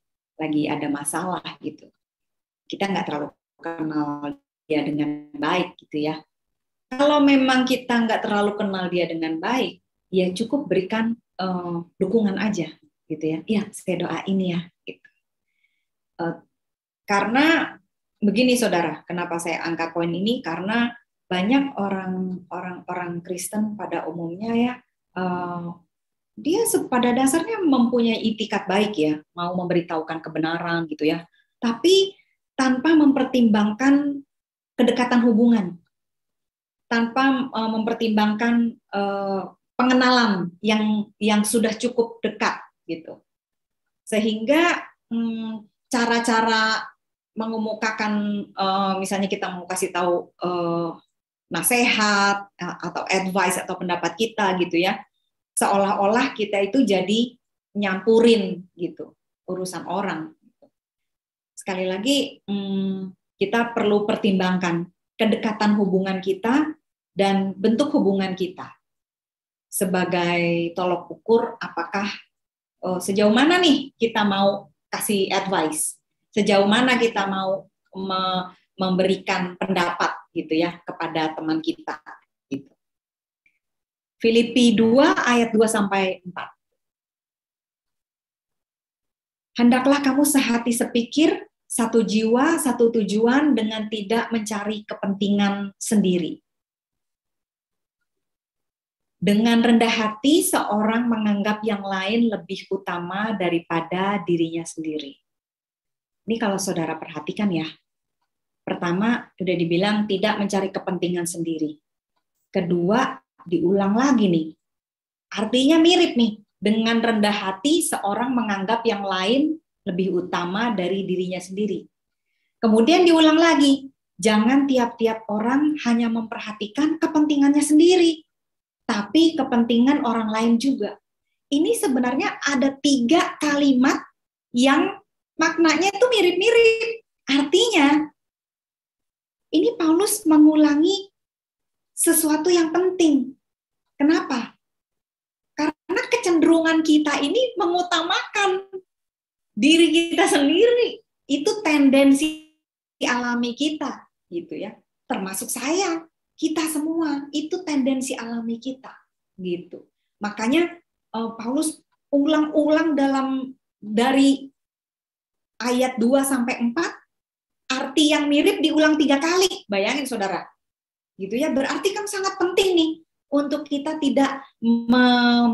ada masalah gitu. Kita nggak terlalu kenal dia dengan baik gitu ya. Kalau memang kita nggak terlalu kenal dia dengan baik, ya cukup berikan dukungan aja gitu ya. Ya, saya doain ya. Gitu. Karena begini saudara, kenapa saya angkat poin ini? Karena banyak orang Kristen pada umumnya ya, dia pada dasarnya mempunyai itikat baik ya, mau memberitahukan kebenaran gitu ya, tapi tanpa mempertimbangkan kedekatan hubungan, tanpa mempertimbangkan pengenalan yang sudah cukup dekat gitu, sehingga cara-cara mengemukakan, misalnya kita mau kasih tahu nasihat atau advice atau pendapat kita gitu ya, seolah-olah kita itu jadi nyampurin gitu urusan orang. Sekali lagi kita perlu pertimbangkan kedekatan hubungan kita dan bentuk hubungan kita sebagai tolok ukur apakah sejauh mana nih kita mau kasih advice, sejauh mana kita mau memberikan pendapat gitu ya kepada teman kita gitu. Filipi 2 ayat 2 sampai 4. Hendaklah kamu sehati sepikir, satu jiwa, satu tujuan, dengan tidak mencari kepentingan sendiri. Dengan rendah hati seorang menganggap yang lain lebih utama daripada dirinya sendiri. Ini kalau saudara perhatikan ya. Pertama, sudah dibilang tidak mencari kepentingan sendiri. Kedua, diulang lagi nih. Artinya mirip nih. Dengan rendah hati, seorang menganggap yang lain lebih utama dari dirinya sendiri. Kemudian diulang lagi. Jangan tiap-tiap orang hanya memperhatikan kepentingannya sendiri, tapi kepentingan orang lain juga. Ini sebenarnya ada 3 kalimat yang maknanya itu mirip-mirip. Artinya, ini Paulus mengulangi sesuatu yang penting. Kenapa? Karena kecenderungan kita ini mengutamakan diri kita sendiri. Itu tendensi alami kita, gitu ya. Termasuk saya, kita semua, itu tendensi alami kita, gitu. Makanya Paulus ulang-ulang dari ayat 2 sampai 4, arti yang mirip diulang 3 kali. Bayangin saudara. Gitu ya, berarti kan sangat penting nih untuk kita tidak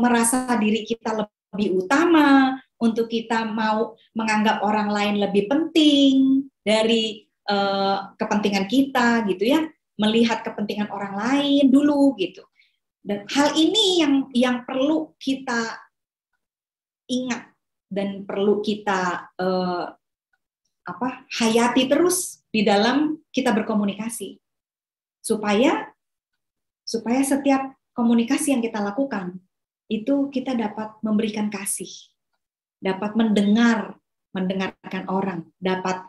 merasa diri kita lebih utama, untuk kita mau menganggap orang lain lebih penting dari kepentingan kita gitu ya, melihat kepentingan orang lain dulu gitu. Dan hal ini yang perlu kita ingat dan perlu kita hayati terus di dalam kita berkomunikasi, supaya setiap komunikasi yang kita lakukan itu kita dapat memberikan kasih, dapat mendengarkan orang, dapat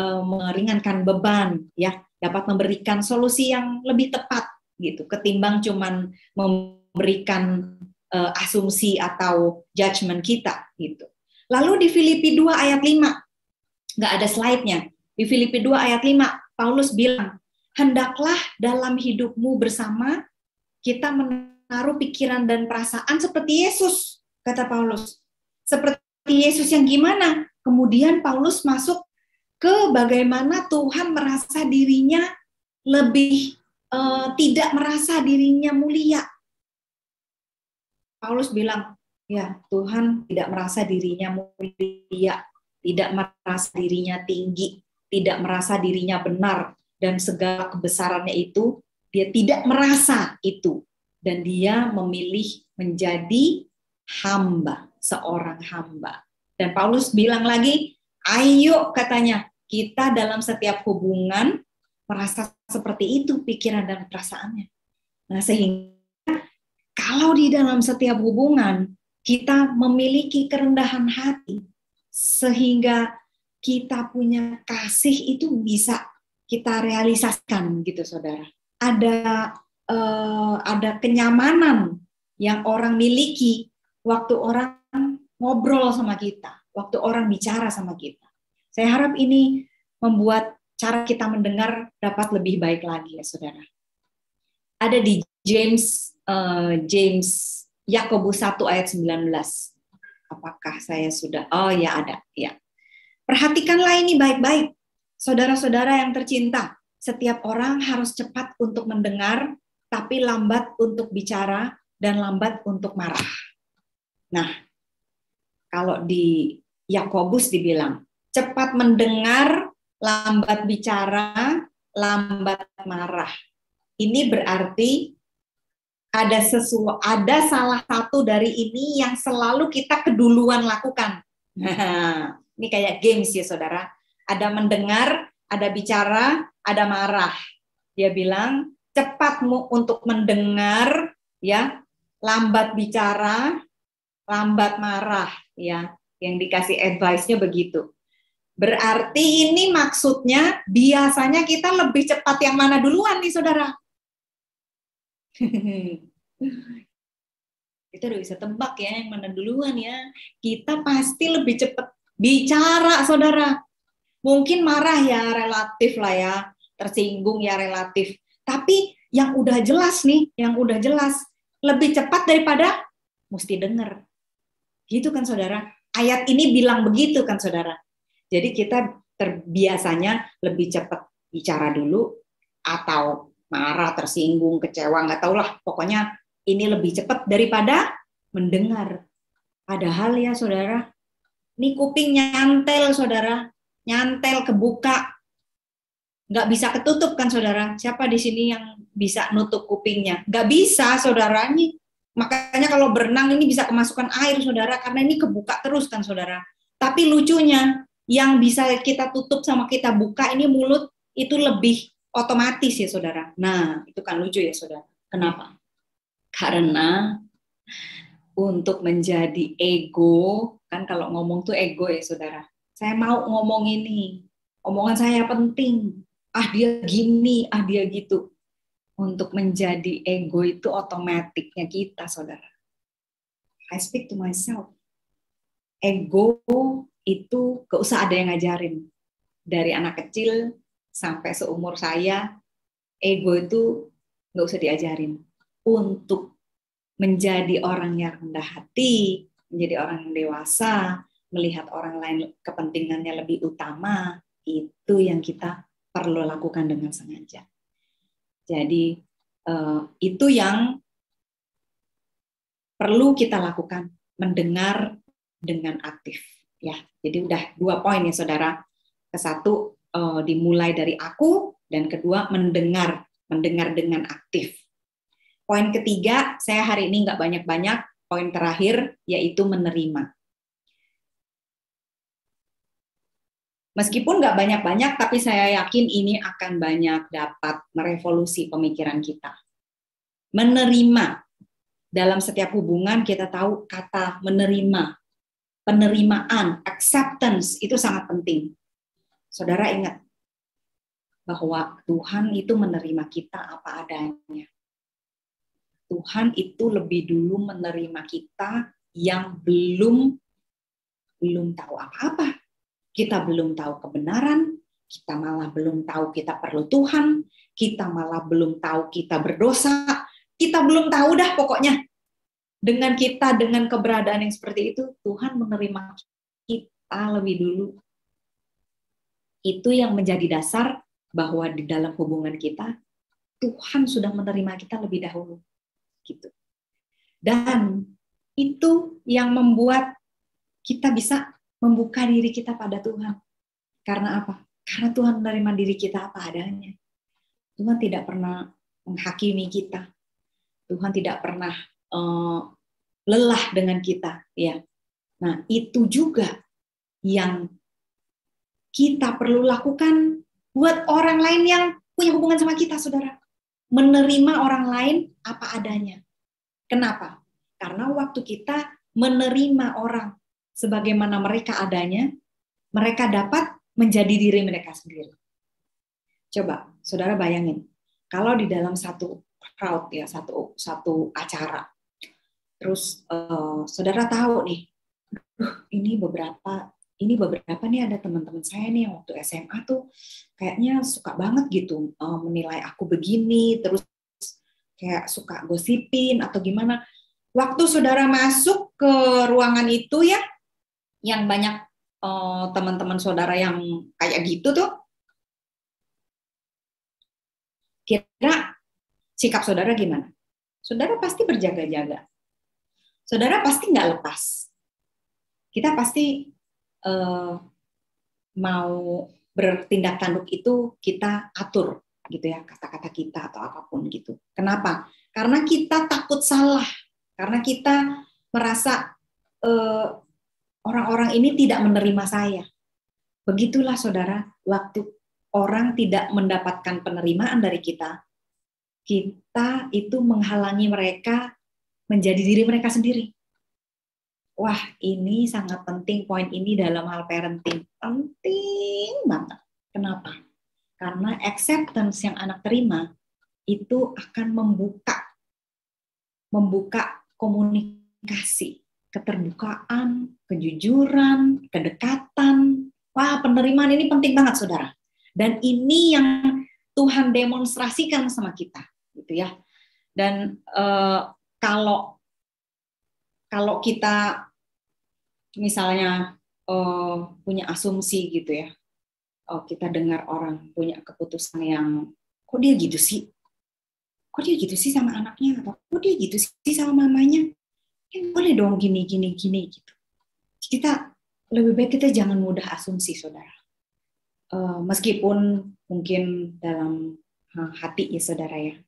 meringankan beban, ya, dapat memberikan solusi yang lebih tepat gitu, ketimbang cuman memberikan asumsi atau judgement kita gitu. Lalu di Filipi 2 ayat 5, nggak ada slide-nya. Di Filipi 2 ayat 5, Paulus bilang, hendaklah dalam hidupmu bersama kita menaruh pikiran dan perasaan seperti Yesus, kata Paulus. Seperti Yesus yang gimana? Kemudian Paulus masuk ke bagaimana Tuhan merasa dirinya lebih tidak merasa dirinya mulia. Paulus bilang, ya Tuhan tidak merasa dirinya mulia, tidak merasa dirinya tinggi, tidak merasa dirinya benar, dan segala kebesarannya itu, dia tidak merasa itu. Dan dia memilih menjadi hamba, seorang hamba. Dan Paulus bilang lagi, ayo katanya, kita dalam setiap hubungan merasa seperti itu pikiran dan perasaannya. Nah, sehingga kalau di dalam setiap hubungan kita memiliki kerendahan hati, sehingga kita punya kasih itu bisa kita realisasikan gitu, saudara. Ada kenyamanan yang orang miliki waktu orang ngobrol sama kita, waktu orang bicara sama kita. Saya harap ini membuat cara kita mendengar dapat lebih baik lagi ya, saudara. Ada di Yakobus 1 ayat 19. Apakah saya sudah? Oh ya, ada. Ya. Perhatikanlah ini baik-baik. Saudara-saudara yang tercinta, setiap orang harus cepat untuk mendengar, tapi lambat untuk bicara dan lambat untuk marah. Nah, kalau di Yakobus dibilang, cepat mendengar, lambat bicara, lambat marah. Ini berarti ada salah satu dari ini yang selalu kita keduluan lakukan. Ini kayak games ya, saudara. Ada mendengar, ada bicara, ada marah. Dia bilang, cepatmu untuk mendengar, ya, lambat bicara, lambat marah, ya. Yang dikasih advice-nya begitu. Berarti ini maksudnya biasanya kita lebih cepat yang mana duluan nih, saudara? Kita udah bisa tebak ya yang mana duluan ya. Kita pasti lebih cepat bicara, saudara. Mungkin marah ya relatif lah ya, tersinggung ya relatif. Tapi yang udah jelas nih, yang udah jelas lebih cepat daripada mesti denger. Gitu kan, saudara? Ayat ini bilang begitu kan, saudara? Jadi kita terbiasanya lebih cepat bicara dulu atau marah, tersinggung, kecewa, nggak tahulah. Pokoknya ini lebih cepat daripada mendengar. Padahal ya, saudara, ini kuping nyantel, saudara. Nyantel, kebuka. Nggak bisa ketutup kan, saudara? Siapa di sini yang bisa nutup kupingnya? Nggak bisa, saudara. Makanya kalau berenang ini bisa kemasukan air, saudara, karena ini kebuka terus kan, saudara. Tapi lucunya, yang bisa kita tutup sama kita buka ini mulut, itu lebih otomatis ya, saudara. Nah, itu kan lucu ya, saudara. Kenapa? Karena untuk menjadi ego, kan kalau ngomong tuh ego ya, saudara. Saya mau ngomong ini, omongan saya penting. Ah, dia gini, ah, dia gitu. Untuk menjadi ego itu otomatiknya kita, saudara. I speak to myself. Ego itu gak usah ada yang ngajarin. Dari anak kecil sampai seumur saya, ego itu gak usah diajarin. Untuk menjadi orang yang rendah hati, menjadi orang yang dewasa, melihat orang lain kepentingannya lebih utama, itu yang kita perlu lakukan dengan sengaja. Jadi itu yang perlu kita lakukan, mendengar dengan aktif. Ya, jadi udah 2 poin ya, saudara. Kesatu dimulai dari aku, dan kedua mendengar dengan aktif. Poin ketiga, saya hari ini nggak banyak-banyak. Poin terakhir yaitu menerima. Meskipun nggak banyak-banyak, tapi saya yakin ini akan banyak dapat merevolusi pemikiran kita. Menerima. Dalam setiap hubungan kita tahu kata menerima. Penerimaan, acceptance, itu sangat penting. Saudara ingat bahwa Tuhan itu menerima kita apa adanya. Tuhan itu lebih dulu menerima kita yang belum tahu apa-apa. Kita belum tahu kebenaran, kita malah belum tahu kita perlu Tuhan, kita malah belum tahu kita berdosa, kita belum tahu dah pokoknya. Dengan kita, dengan keberadaan yang seperti itu, Tuhan menerima kita lebih dulu. Itu yang menjadi dasar bahwa di dalam hubungan kita, Tuhan sudah menerima kita lebih dahulu. Gitu. Dan itu yang membuat kita bisa membuka diri kita pada Tuhan. Karena apa? Karena Tuhan menerima diri kita apa adanya. Tuhan tidak pernah menghakimi kita. Tuhan tidak pernah lelah dengan kita. Ya. Nah, itu juga yang kita perlu lakukan buat orang lain yang punya hubungan sama kita, saudara. Menerima orang lain apa adanya. Kenapa? Karena waktu kita menerima orang sebagaimana mereka adanya, mereka dapat menjadi diri mereka sendiri. Coba, saudara bayangin, kalau di dalam satu crowd ya, satu acara, terus saudara tahu nih, ini beberapa nih ada teman-teman saya nih yang waktu SMA tuh kayaknya suka banget gitu menilai aku begini, terus kayak suka gosipin atau gimana. Waktu saudara masuk ke ruangan itu ya, yang banyak teman-teman saudara yang kayak gitu tuh, kira sikap saudara gimana? Saudara pasti berjaga-jaga. Saudara pasti nggak lepas. Kita pasti mau bertindak tanduk itu kita atur gitu ya, kata-kata kita atau apapun gitu. Kenapa? Karena kita takut salah, karena kita merasa orang-orang ini tidak menerima saya. Begitulah saudara, waktu orang tidak mendapatkan penerimaan dari kita, kita itu menghalangi mereka menjadi diri mereka sendiri. Wah, ini sangat penting poin ini dalam hal parenting. Penting banget. Kenapa? Karena acceptance yang anak terima itu akan membuka komunikasi, keterbukaan, kejujuran, kedekatan. Wah, penerimaan ini penting banget, saudara. Dan ini yang Tuhan demonstrasikan sama kita, gitu ya. Dan kalau kita misalnya punya asumsi gitu ya, kita dengar orang punya keputusan yang kok dia gitu sih sama anaknya, atau kok dia gitu sih sama mamanya, boleh dong gini gitu. Kita lebih baik kita jangan mudah asumsi, saudara. Meskipun mungkin dalam hati ya saudara ya,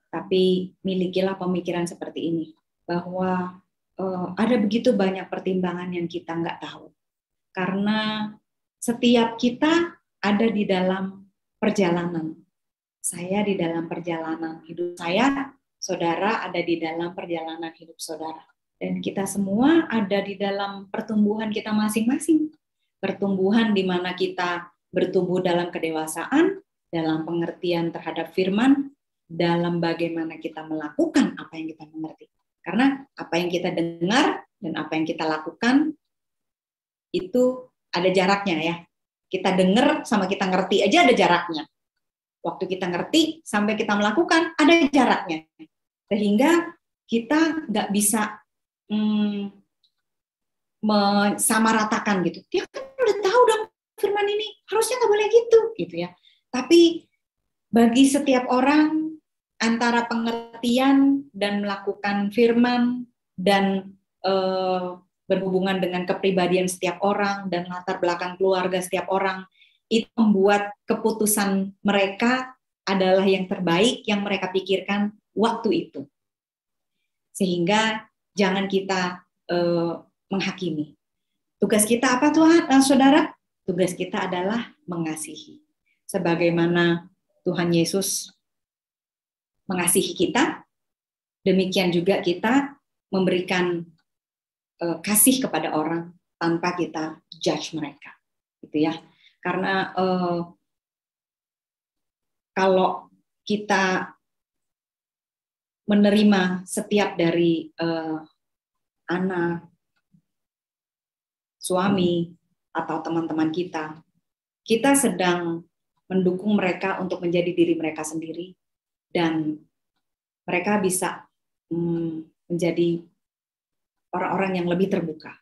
tapi milikilah pemikiran seperti ini, bahwa ada begitu banyak pertimbangan yang kita nggak tahu. Karena setiap kita ada di dalam perjalanan. Saya di dalam perjalanan hidup saya, saudara ada di dalam perjalanan hidup saudara. Dan kita semua ada di dalam pertumbuhan kita masing-masing. Pertumbuhan di mana kita bertumbuh dalam kedewasaan, dalam pengertian terhadap firman, dalam bagaimana kita melakukan apa yang kita mengerti. Karena apa yang kita dengar dan apa yang kita lakukan itu ada jaraknya ya. Kita dengar sama kita ngerti aja ada jaraknya. Waktu kita ngerti sampai kita melakukan ada jaraknya. Sehingga kita nggak bisa mensamaratakan gitu. Dia kan udah tahu dong firman ini, harusnya nggak boleh gitu ya. Tapi bagi setiap orang, antara pengertian dan melakukan firman dan berhubungan dengan kepribadian setiap orang dan latar belakang keluarga setiap orang, itu membuat keputusan mereka adalah yang terbaik yang mereka pikirkan waktu itu. Sehingga jangan kita menghakimi. Tugas kita apa Tuhan, saudara? Tugas kita adalah mengasihi. Sebagaimana Tuhan Yesus mengasihi kita, demikian juga kita memberikan kasih kepada orang tanpa kita judge mereka, gitu ya. Karena kalau kita menerima setiap dari anak, suami, atau teman-teman kita kita sedang mendukung mereka untuk menjadi diri mereka sendiri, dan mereka bisa menjadi orang-orang yang lebih terbuka.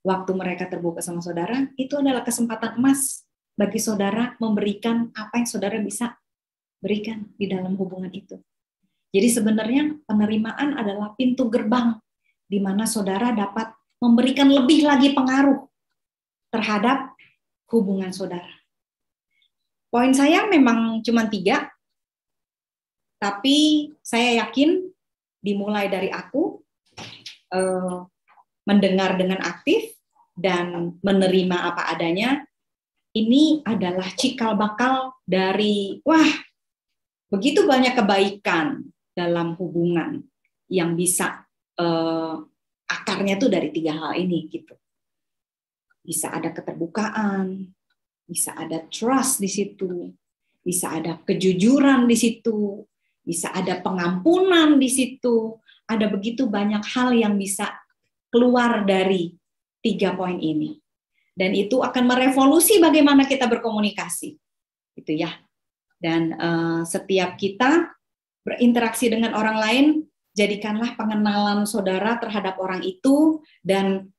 Waktu mereka terbuka sama saudara, itu adalah kesempatan emas bagi saudara memberikan apa yang saudara bisa berikan di dalam hubungan itu. Jadi sebenarnya penerimaan adalah pintu gerbang di mana saudara dapat memberikan lebih lagi pengaruh terhadap hubungan saudara. Poin saya memang cuma 3, tapi saya yakin dimulai dari aku, mendengar dengan aktif dan menerima apa adanya, ini adalah cikal bakal dari, begitu banyak kebaikan dalam hubungan yang bisa akarnya tuh dari 3 hal ini gitu. Bisa ada keterbukaan, bisa ada trust di situ, bisa ada kejujuran di situ, bisa ada pengampunan di situ. Ada begitu banyak hal yang bisa keluar dari 3 poin ini. Dan itu akan merevolusi bagaimana kita berkomunikasi. Gitu ya. Dan setiap kita berinteraksi dengan orang lain, jadikanlah pengenalan saudara terhadap orang itu, dan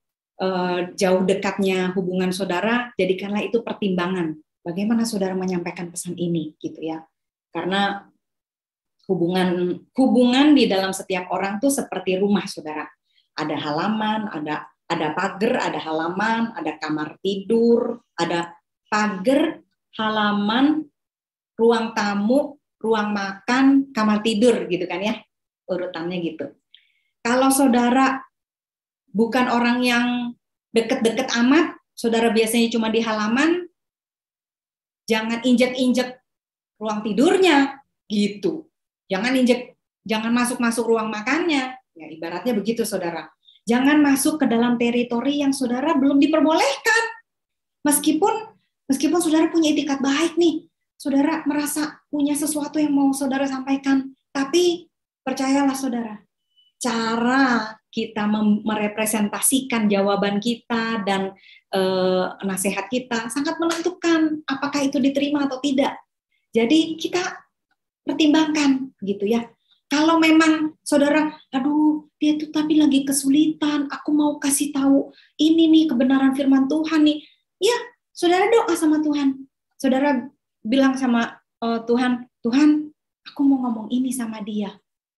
jauh dekatnya hubungan saudara, jadikanlah itu pertimbangan. Bagaimana saudara menyampaikan pesan ini, gitu ya. Karena hubungan di dalam setiap orang tuh seperti rumah, saudara. Ada halaman, ada pagar, ada halaman, ada kamar tidur, ada pagar, halaman, ruang tamu, ruang makan, kamar tidur, gitu kan ya, urutannya gitu. Kalau saudara bukan orang yang deket-deket amat, saudara biasanya cuma di halaman, jangan injek-injek ruang tidurnya, gitu. Jangan masuk-masuk ruang makannya, ya ibaratnya begitu, saudara. Jangan masuk ke dalam teritori yang saudara belum diperbolehkan. Meskipun saudara punya itikat baik nih, saudara merasa punya sesuatu yang mau saudara sampaikan, tapi percayalah saudara, cara kita merepresentasikan jawaban kita dan nasihat kita sangat menentukan apakah itu diterima atau tidak. Jadi kita pertimbangkan gitu ya. Kalau memang saudara, aduh dia tuh tapi lagi kesulitan, aku mau kasih tahu ini nih kebenaran firman Tuhan nih. Ya, saudara doa sama Tuhan. Saudara bilang sama Tuhan, Tuhan, aku mau ngomong ini sama dia.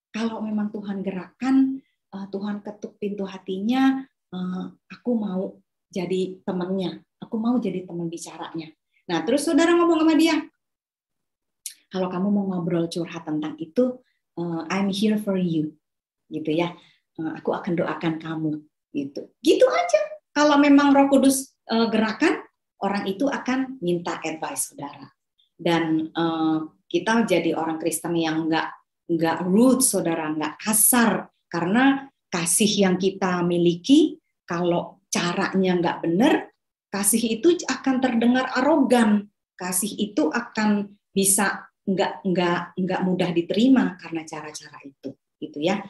Kalau memang Tuhan gerakkan, Tuhan ketuk pintu hatinya, aku mau jadi temannya, aku mau jadi teman bicaranya. Nah, terus saudara ngomong sama dia, kalau kamu mau ngobrol curhat tentang itu, I'm here for you, gitu ya. Aku akan doakan kamu, gitu. Gitu aja. Kalau memang Roh Kudus gerakan, orang itu akan minta advice saudara. Dan kita jadi orang Kristen yang nggak rude, saudara, nggak kasar, karena kasih yang kita miliki, kalau caranya nggak benar, kasih itu akan terdengar arogan, kasih itu akan bisa nggak mudah diterima karena cara-cara itu, gitu ya.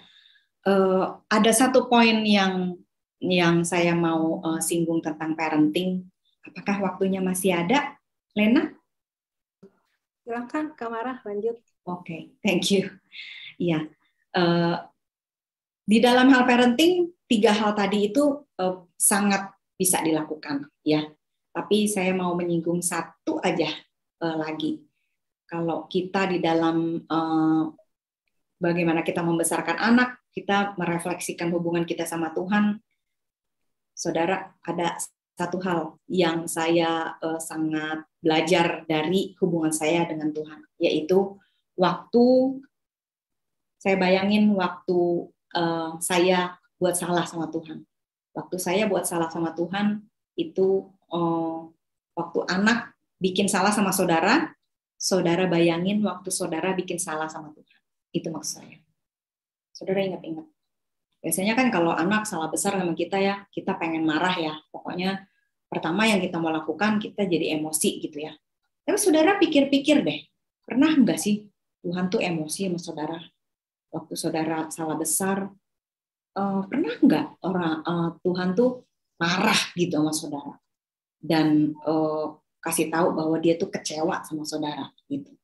Ada satu poin yang saya mau singgung tentang parenting. Apakah waktunya masih ada, Lena? Silakan, Kak Mara, lanjut. Oke, thank you. Iya, di dalam hal parenting 3 hal tadi itu sangat bisa dilakukan, ya. Tapi saya mau menyinggung satu aja lagi. Kalau kita di dalam bagaimana kita membesarkan anak, kita merefleksikan hubungan kita sama Tuhan, saudara, ada satu hal yang saya sangat belajar dari hubungan saya dengan Tuhan, yaitu waktu saya bayangin waktu saya buat salah sama Tuhan. Waktu saya buat salah sama Tuhan itu waktu anak bikin salah sama saudara, saudara bayangin waktu saudara bikin salah sama Tuhan. Itu maksud saya. Saudara ingat-ingat. Biasanya kan kalau anak salah besar sama kita ya, kita pengen marah ya. Pokoknya pertama yang kita mau lakukan, kita jadi emosi gitu ya. Tapi saudara pikir-pikir deh, pernah nggak sih Tuhan tuh emosi sama saudara? Waktu saudara salah besar, pernah nggak Tuhan tuh marah gitu sama saudara? Dan kasih tahu bahwa dia tuh kecewa sama saudara gitu.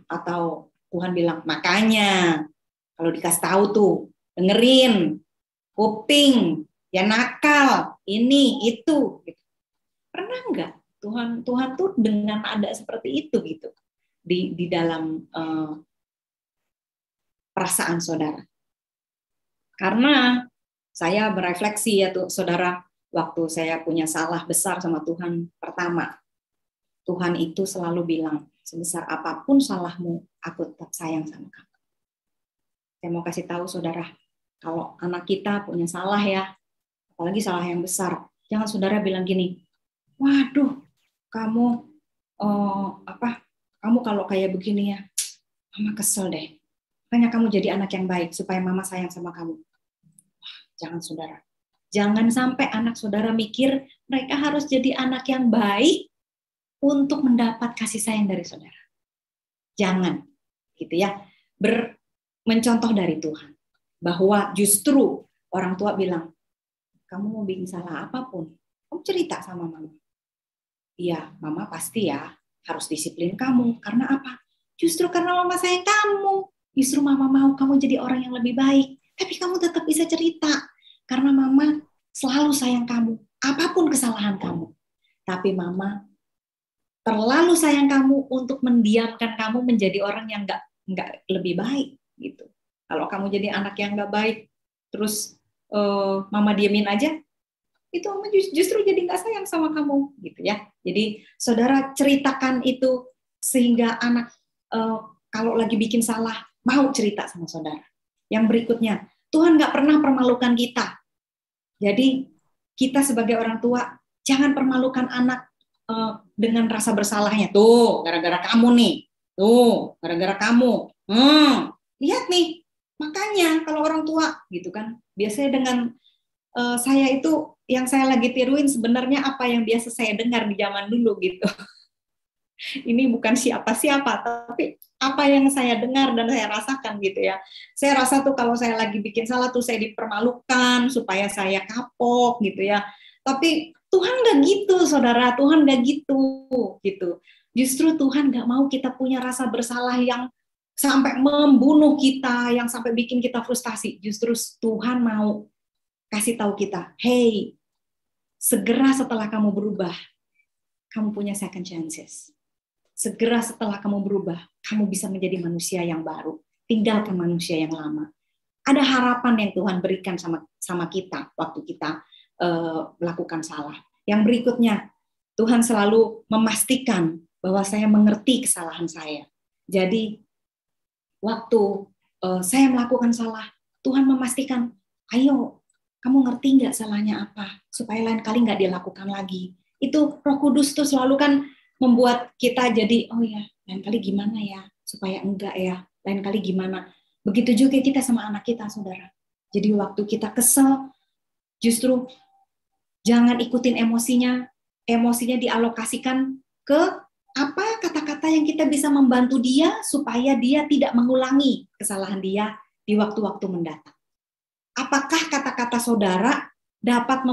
Atau Tuhan bilang, makanya kalau dikasih tahu tuh dengerin, kuping, ya nakal, ini itu. Gitu. Pernah nggak Tuhan tuh dengan nada seperti itu gitu di dalam perasaan saudara? Karena saya berefleksi ya tuh saudara, waktu saya punya salah besar sama Tuhan pertama, Tuhan itu selalu bilang, sebesar apapun salahmu, aku tetap sayang sama kamu. Saya mau kasih tahu saudara, kalau anak kita punya salah ya, apalagi salah yang besar, jangan saudara bilang gini, waduh, kamu kamu kalau kayak begini ya, mama kesel deh. Makanya kamu jadi anak yang baik supaya mama sayang sama kamu. Jangan saudara. Jangan sampai anak saudara mikir mereka harus jadi anak yang baik untuk mendapat kasih sayang dari saudara. Jangan, gitu ya. Mencontoh dari Tuhan. Bahwa justru orang tua bilang, kamu mau bikin salah apapun, kamu cerita sama mama. Iya, mama pasti ya harus disiplin kamu. Karena apa? Justru karena mama sayang kamu. Justru mama mau kamu jadi orang yang lebih baik. Tapi kamu tetap bisa cerita. Karena mama selalu sayang kamu. Apapun kesalahan kamu. Tapi mama terlalu sayang kamu untuk mendiamkan kamu menjadi orang yang nggak lebih baik. Gitu. Kalau kamu jadi anak yang nggak baik, terus mama diemin aja, itu mama justru jadi nggak sayang sama kamu. Gitu ya. Jadi saudara ceritakan itu sehingga anak kalau lagi bikin salah, mau cerita sama saudara. Yang berikutnya, Tuhan nggak pernah permalukan kita. Jadi kita sebagai orang tua, jangan permalukan anak dengan rasa bersalahnya. Tuh, gara-gara kamu nih. Tuh, gara-gara kamu. Lihat nih, makanya kalau orang tua, gitu kan, biasanya dengan saya itu, yang saya lagi tiruin sebenarnya apa yang biasa saya dengar di zaman dulu gitu. Ini bukan siapa-siapa, tapi apa yang saya dengar dan saya rasakan gitu ya. Saya rasa tuh kalau saya lagi bikin salah tuh saya dipermalukan supaya saya kapok gitu ya. Tapi Tuhan nggak gitu, saudara. Tuhan nggak gitu. Justru Tuhan nggak mau kita punya rasa bersalah yang sampai membunuh kita, yang sampai bikin kita frustasi. Justru Tuhan mau kasih tahu kita, hey, segera setelah kamu berubah, kamu punya second chances. Segera setelah kamu berubah, kamu bisa menjadi manusia yang baru. Tinggalkan manusia yang lama. Ada harapan yang Tuhan berikan sama kita waktu kita melakukan salah. Yang berikutnya, Tuhan selalu memastikan bahwa saya mengerti kesalahan saya. Jadi, waktu saya melakukan salah, Tuhan memastikan, ayo, kamu ngerti nggak salahnya apa? Supaya lain kali nggak dilakukan lagi. Itu Roh Kudus tuh selalu kan membuat kita jadi, oh ya, lain kali gimana ya, supaya enggak ya, lain kali gimana. Begitu juga kita sama anak kita, saudara. Jadi waktu kita kesel, justru jangan ikutin emosinya dialokasikan ke apa kata-kata yang kita bisa membantu dia, supaya dia tidak mengulangi kesalahan dia di waktu-waktu mendatang. Apakah kata-kata saudara dapat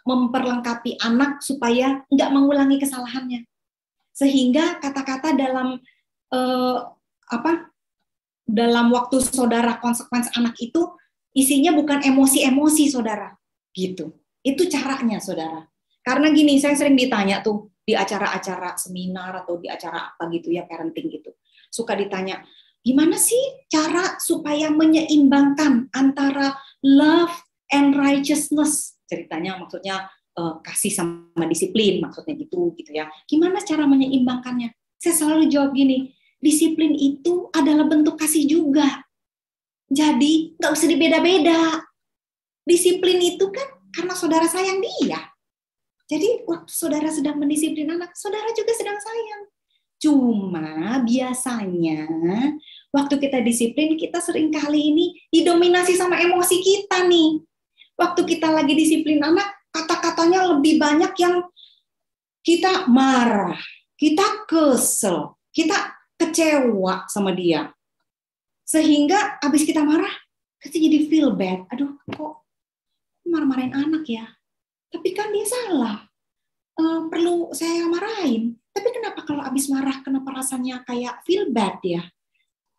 memperlengkapi anak supaya enggak mengulangi kesalahannya? Sehingga kata-kata dalam dalam waktu saudara konsekuensi anak itu isinya bukan emosi-emosi saudara, gitu. Itu caranya saudara. Karena gini, saya sering ditanya tuh di acara-acara seminar atau di acara apa gitu ya, parenting gitu. Suka ditanya, gimana sih cara supaya menyeimbangkan antara love and righteousness? Ceritanya maksudnya kasih sama disiplin, maksudnya gitu ya. Gimana cara menyeimbangkannya? Saya selalu jawab gini, disiplin itu adalah bentuk kasih juga. Jadi nggak usah dibeda-beda. Disiplin itu kan karena saudara sayang dia. Jadi waktu saudara sedang mendisiplin anak, saudara juga sedang sayang. Cuma biasanya waktu kita disiplin, kita sering kali ini didominasi sama emosi kita nih. Waktu kita lagi disiplin anak, kata-katanya lebih banyak yang kita marah, kita kesel, kita kecewa sama dia. Sehingga abis kita marah, kita jadi feel bad. Aduh, kok marah-marahin anak ya? Tapi kan dia salah. perlu saya marahin. Tapi kenapa kalau habis marah, kenapa rasanya kayak feel bad ya?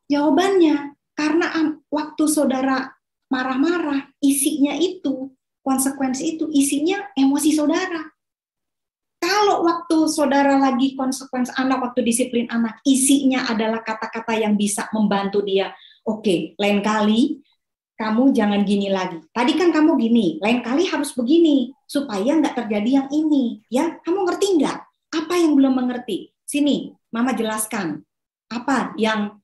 Jawabannya, karena waktu saudara marah-marah, isinya itu, konsekuensi itu, isinya emosi saudara. Kalau waktu saudara lagi konsekuensi anak, waktu disiplin anak, isinya adalah kata-kata yang bisa membantu dia. Oke, lain kali kamu jangan gini lagi. Tadi kan kamu gini, lain kali harus begini, supaya nggak terjadi yang ini. Ya, kamu ngerti nggak? Apa yang belum mengerti? Sini, Mama jelaskan. Apa yang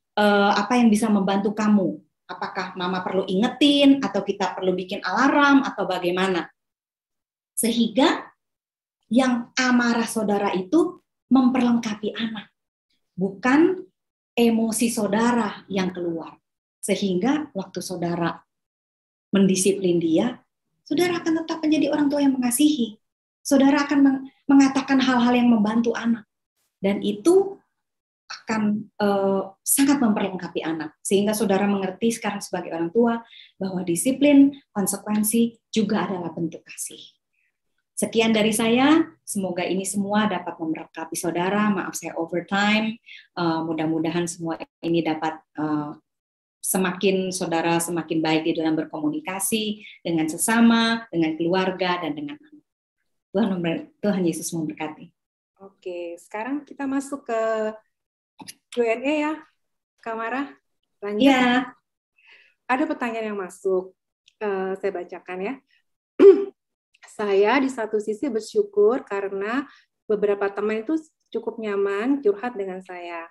bisa membantu kamu? Apakah Mama perlu ingetin, atau kita perlu bikin alarm, atau bagaimana? Sehingga yang amarah saudara itu memperlengkapi anak, bukan emosi saudara yang keluar. Sehingga waktu saudara mendisiplin dia, saudara akan tetap menjadi orang tua yang mengasihi. Saudara akan mengatakan hal-hal yang membantu anak. Dan itu akan sangat memperlengkapi anak. Sehingga saudara mengerti sekarang sebagai orang tua bahwa disiplin, konsekuensi juga adalah bentuk kasih. Sekian dari saya, semoga ini semua dapat memberkati saudara. Maaf saya overtime, mudah-mudahan semua ini dapat semakin saudara semakin baik di dalam berkomunikasi dengan sesama, dengan keluarga, dan dengan anak. Tuhan Yesus memberkati. Oke, sekarang kita masuk ke Q&A ya, Kak Mara. Lanjut. Ya. Ada pertanyaan yang masuk, saya bacakan ya. Saya di satu sisi bersyukur karena beberapa teman itu cukup nyaman curhat dengan saya.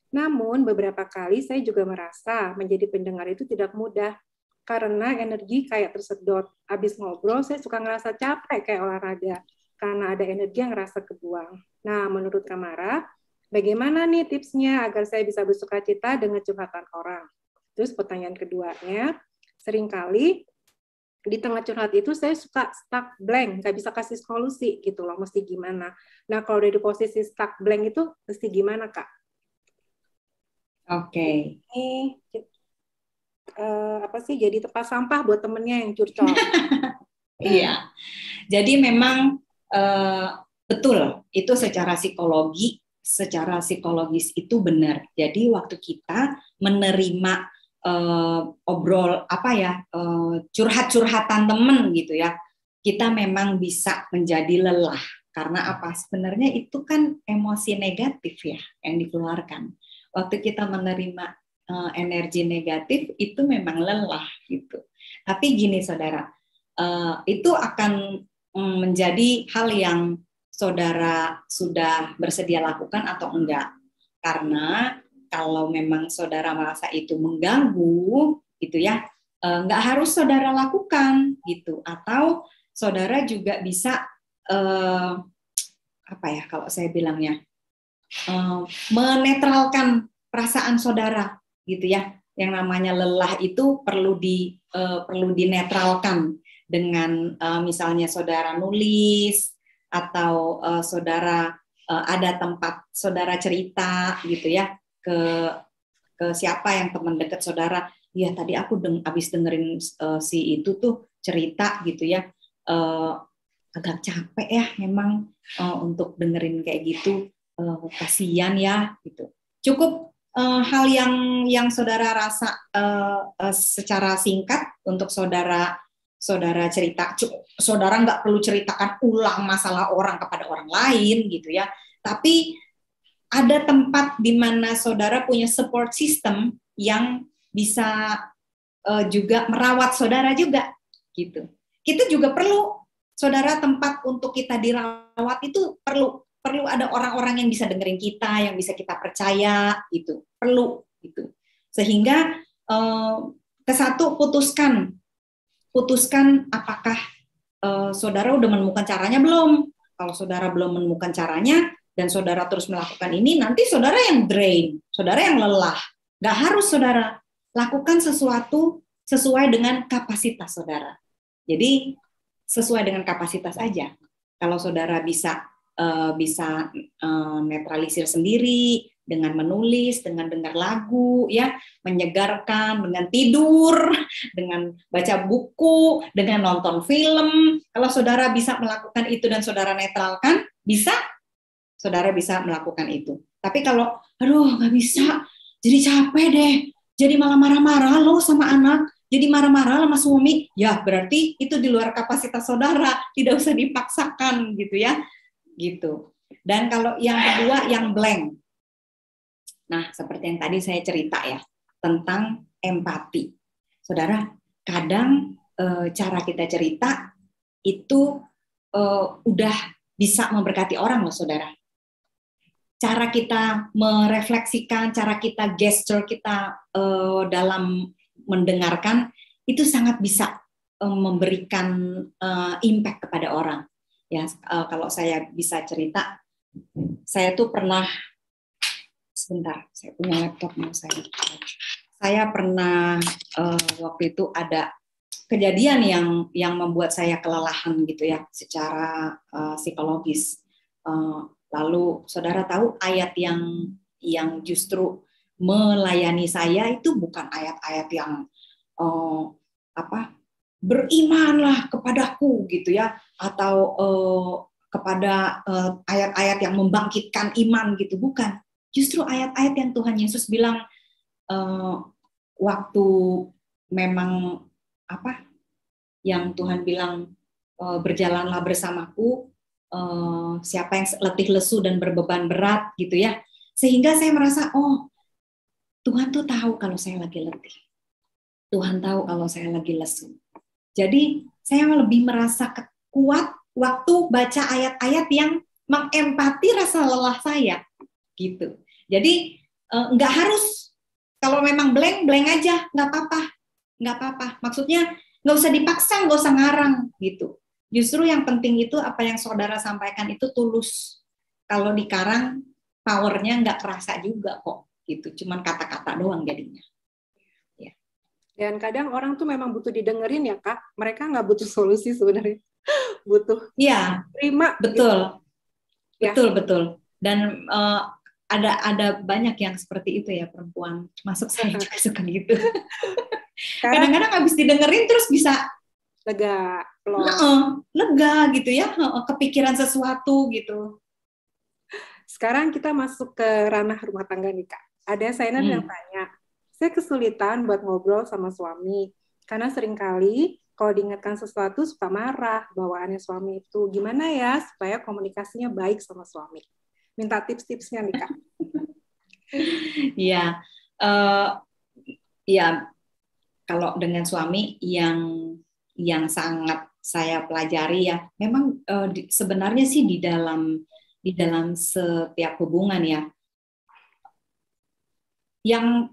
Namun beberapa kali saya juga merasa menjadi pendengar itu tidak mudah karena energi kayak tersedot. Habis ngobrol saya suka ngerasa capek kayak olahraga karena ada energi yang ngerasa kebuang. Nah, menurut Kak Mara, bagaimana nih tipsnya agar saya bisa bersukacita dengan curhatan orang? Terus pertanyaan keduanya, seringkali di tengah curhat itu saya suka stuck blank, nggak bisa kasih solusi gitu loh, mesti gimana. Nah, kalau udah di posisi stuck blank itu mesti gimana, Kak? Oke. Ini jadi tempat sampah buat temennya yang curcol. Iya. Jadi memang betul, itu secara psikologis itu benar. Jadi waktu kita menerima curhat-curhatan temen gitu ya, kita memang bisa menjadi lelah. Karena apa? Sebenarnya itu kan emosi negatif ya yang dikeluarkan. Waktu kita menerima energi negatif itu memang lelah gitu. Tapi gini saudara, itu akan menjadi hal yang saudara sudah bersedia lakukan atau enggak. Karena kalau memang saudara merasa itu mengganggu, gitu ya, nggak harus saudara lakukan, gitu. Atau saudara juga bisa, kalau saya bilangnya, menetralkan perasaan saudara, gitu ya. Yang namanya lelah itu perlu dinetralkan dengan misalnya saudara nulis atau saudara ada tempat saudara cerita, gitu ya. Ke siapa yang teman dekat saudara, ya tadi aku habis dengerin si itu tuh cerita gitu ya, agak capek ya memang untuk dengerin kayak gitu, kasihan ya gitu. Cukup hal yang saudara rasa secara singkat untuk saudara cerita, saudara nggak perlu ceritakan ulang masalah orang kepada orang lain gitu ya, tapi ada tempat di mana saudara punya support system yang bisa juga merawat saudara juga, gitu. Kita juga perlu, saudara, tempat untuk kita dirawat itu perlu ada orang-orang yang bisa dengerin kita, yang bisa kita percaya, gitu. Perlu, gitu. Sehingga kesatu putuskan apakah saudara udah menemukan caranya belum. Kalau saudara belum menemukan caranya, dan saudara terus melakukan ini, nanti saudara yang drain, saudara yang lelah. Nggak harus saudara lakukan sesuatu sesuai dengan kapasitas saudara. Jadi sesuai dengan kapasitas aja. Kalau saudara bisa netralisir sendiri dengan menulis, dengan dengar lagu, ya, menyegarkan, dengan tidur, dengan baca buku, dengan nonton film. Kalau saudara bisa melakukan itu dan saudara netralkan, bisa, saudara bisa melakukan itu. Tapi kalau, aduh nggak bisa, jadi capek deh, jadi malah marah-marah loh sama anak, jadi marah-marah sama suami, ya berarti itu di luar kapasitas saudara, tidak usah dipaksakan gitu ya, gitu. Dan kalau yang kedua, yang blank. Nah, seperti yang tadi saya cerita ya, tentang empati. Saudara, kadang cara kita cerita itu udah bisa memberkati orang loh, saudara. Cara kita merefleksikan, cara kita gesture kita dalam mendengarkan, itu sangat bisa memberikan impact kepada orang. Ya, kalau saya bisa cerita, saya tuh pernah, sebentar, saya punya laptop mau saya. Saya pernah waktu itu ada kejadian yang membuat saya kelelahan gitu ya, secara psikologis. Lalu saudara tahu ayat yang justru melayani saya itu bukan ayat-ayat yang berimanlah kepadaku gitu ya, atau kepada ayat-ayat yang membangkitkan iman gitu, bukan. Justru ayat-ayat yang Tuhan Yesus bilang waktu memang yang Tuhan bilang berjalanlah bersamaku, siapa yang letih lesu dan berbeban berat gitu ya, sehingga saya merasa Tuhan tuh tahu kalau saya lagi letih, Tuhan tahu kalau saya lagi lesu. Jadi saya lebih merasa kuat waktu baca ayat-ayat yang mengempati rasa lelah saya gitu. Jadi nggak harus, kalau memang blank aja, nggak apa-apa. Maksudnya nggak usah dipaksa, nggak usah ngarang gitu. Justru yang penting itu apa yang saudara sampaikan itu tulus. Kalau dikarang, powernya nggak kerasa juga kok gitu. Cuman kata-kata doang jadinya. Ya. Dan kadang orang tuh memang butuh didengerin ya Kak. Mereka nggak butuh solusi sebenarnya. Butuh. Iya. Terima. Betul. Gitu. Betul. Dan ada banyak yang seperti itu ya, perempuan. Masuk saya juga suka gitu. Kadang-kadang habis didengerin terus bisa lega, lega gitu ya, kepikiran sesuatu gitu. Sekarang kita masuk ke ranah rumah tangga nih Kak. Ada signer yang tanya, saya kesulitan buat ngobrol sama suami, karena seringkali kalau diingatkan sesuatu suka marah, bawaannya suami itu. Gimana ya supaya komunikasinya baik sama suami? Minta tips-tipsnya nih Kak. Iya, ya kalau dengan suami yang sangat saya pelajari ya, memang sebenarnya sih di dalam setiap hubungan ya, yang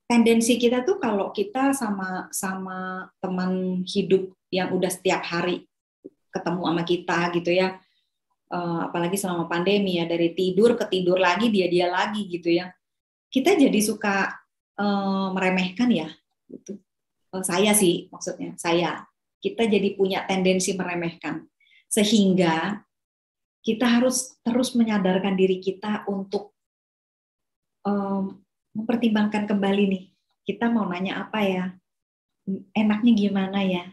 tendensi kita tuh kalau kita sama teman hidup yang udah setiap hari ketemu sama kita gitu ya, apalagi selama pandemi ya, dari tidur ke tidur lagi, dia lagi gitu ya, kita jadi suka meremehkan ya gitu. Saya sih, maksudnya kita jadi punya tendensi meremehkan, sehingga kita harus terus menyadarkan diri kita untuk mempertimbangkan kembali nih, kita mau nanya apa ya, enaknya gimana ya,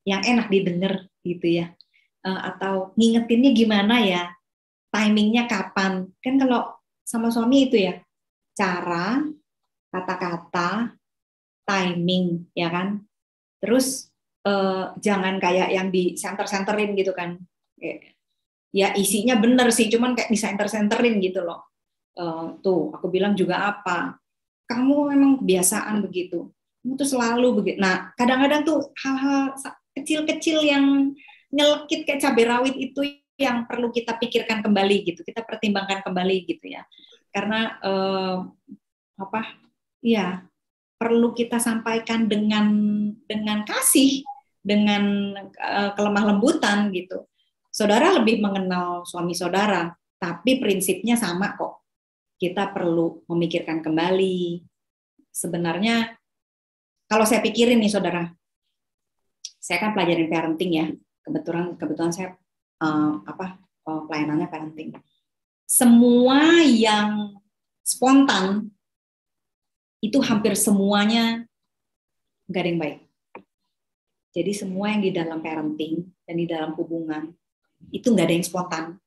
yang enak didengar gitu ya, atau ngingetinnya gimana ya, timingnya kapan. Kan kalau sama suami itu ya, cara, kata-kata, timing, ya kan. Terus jangan kayak yang di center-centerin gitu kan. Ya isinya bener sih, cuman kayak di center-centerin gitu loh. Tuh, aku bilang juga apa, kamu memang kebiasaan begitu, kamu tuh selalu begitu. Nah, kadang-kadang tuh hal-hal kecil-kecil yang nyelekit kayak cabai rawit itu yang perlu kita pikirkan kembali gitu, kita pertimbangkan kembali gitu ya. Karena ya perlu kita sampaikan dengan kasih, dengan kelemah lembutan gitu. Saudara lebih mengenal suami saudara, tapi prinsipnya sama kok. Kita perlu memikirkan kembali. Sebenarnya kalau saya pikirin nih saudara, saya kan pelajarin parenting ya. Kebetulan saya pelayanannya parenting. Semua yang spontan itu hampir semuanya nggak ada yang baik. Jadi semua yang di dalam parenting dan di dalam hubungan Itu nggak ada yang spontan.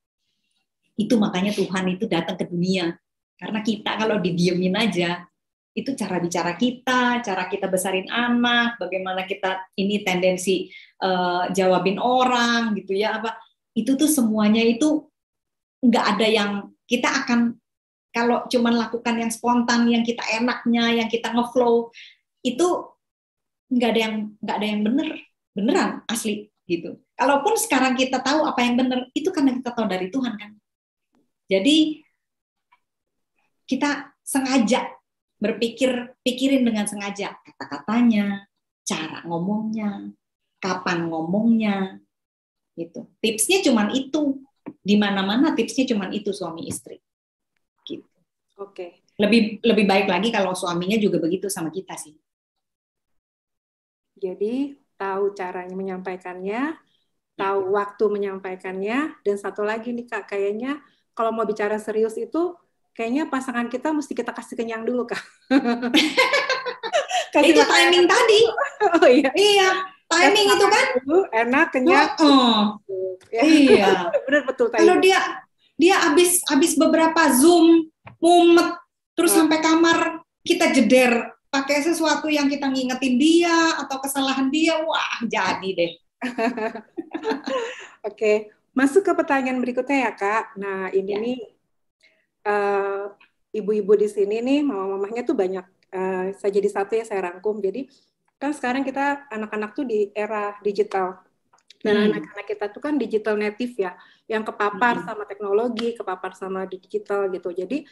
Itu makanya Tuhan itu datang ke dunia. Karena kita kalau didiemin aja, itu cara bicara kita, cara kita besarin anak, bagaimana kita ini tendensi jawabin orang gitu ya, apa itu tuh semuanya itu nggak ada yang kita akan, kalau cuman lakukan yang spontan, yang kita enaknya, yang kita ngeflow, itu nggak ada yang beneran asli gitu. Kalaupun sekarang kita tahu apa yang benar, itu karena kita tahu dari Tuhan kan. Jadi kita sengaja pikirin dengan sengaja kata-katanya, cara ngomongnya, kapan ngomongnya, gitu. Tipsnya cuman itu, di mana-mana tipsnya cuman itu suami istri. Gitu. Oke. Lebih baik lagi kalau suaminya juga begitu sama kita sih. Jadi tahu caranya menyampaikannya, tahu waktu menyampaikannya, dan satu lagi nih Kak, kayaknya kalau mau bicara serius itu, kayaknya pasangan kita mesti kita kasih kenyang dulu Kak. Itu timing tadi. Oh iya. Iya, timing itu kan. Dulu, enak, kenyang. Ya. Iya. Benar betul. Kalau dia habis beberapa Zoom, mumet, terus sampai kamar, kita jeder pakai sesuatu yang kita ngingetin dia atau kesalahan dia, wah jadi deh. Oke, masuk ke pertanyaan berikutnya ya Kak. Nah ini nih ibu-ibu di sini nih, mama-mamahnya tuh banyak. Saya jadi satu ya, saya rangkum. Jadi kan sekarang kita anak-anak tuh di era digital. Dan anak-anak kita tuh kan digital native ya, yang kepapar sama teknologi, kepapar sama digital gitu. Jadi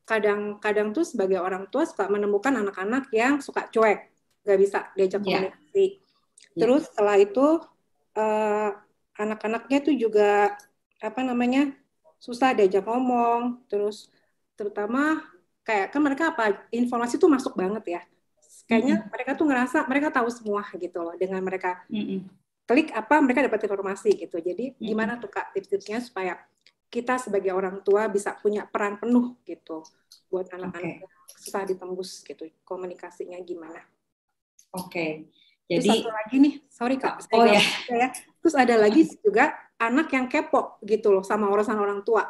kadang-kadang tuh sebagai orang tua suka menemukan anak-anak yang suka cuek, nggak bisa diajak komunikasi. Terus setelah itu anak-anaknya tuh juga susah diajak ngomong. Terus terutama kayak kan mereka informasi tuh masuk banget ya. Kayaknya mereka tuh ngerasa mereka tahu semua gitu loh, dengan mereka klik mereka dapat informasi gitu. Jadi gimana tuh Kak tips-tipsnya supaya kita sebagai orang tua bisa punya peran penuh gitu buat anak-anak yang susah ditembus gitu, komunikasinya gimana? Oke. Jadi terus satu lagi nih, sorry Kak, ya. Terus ada lagi juga anak yang kepo gitu loh sama urusan orang tua.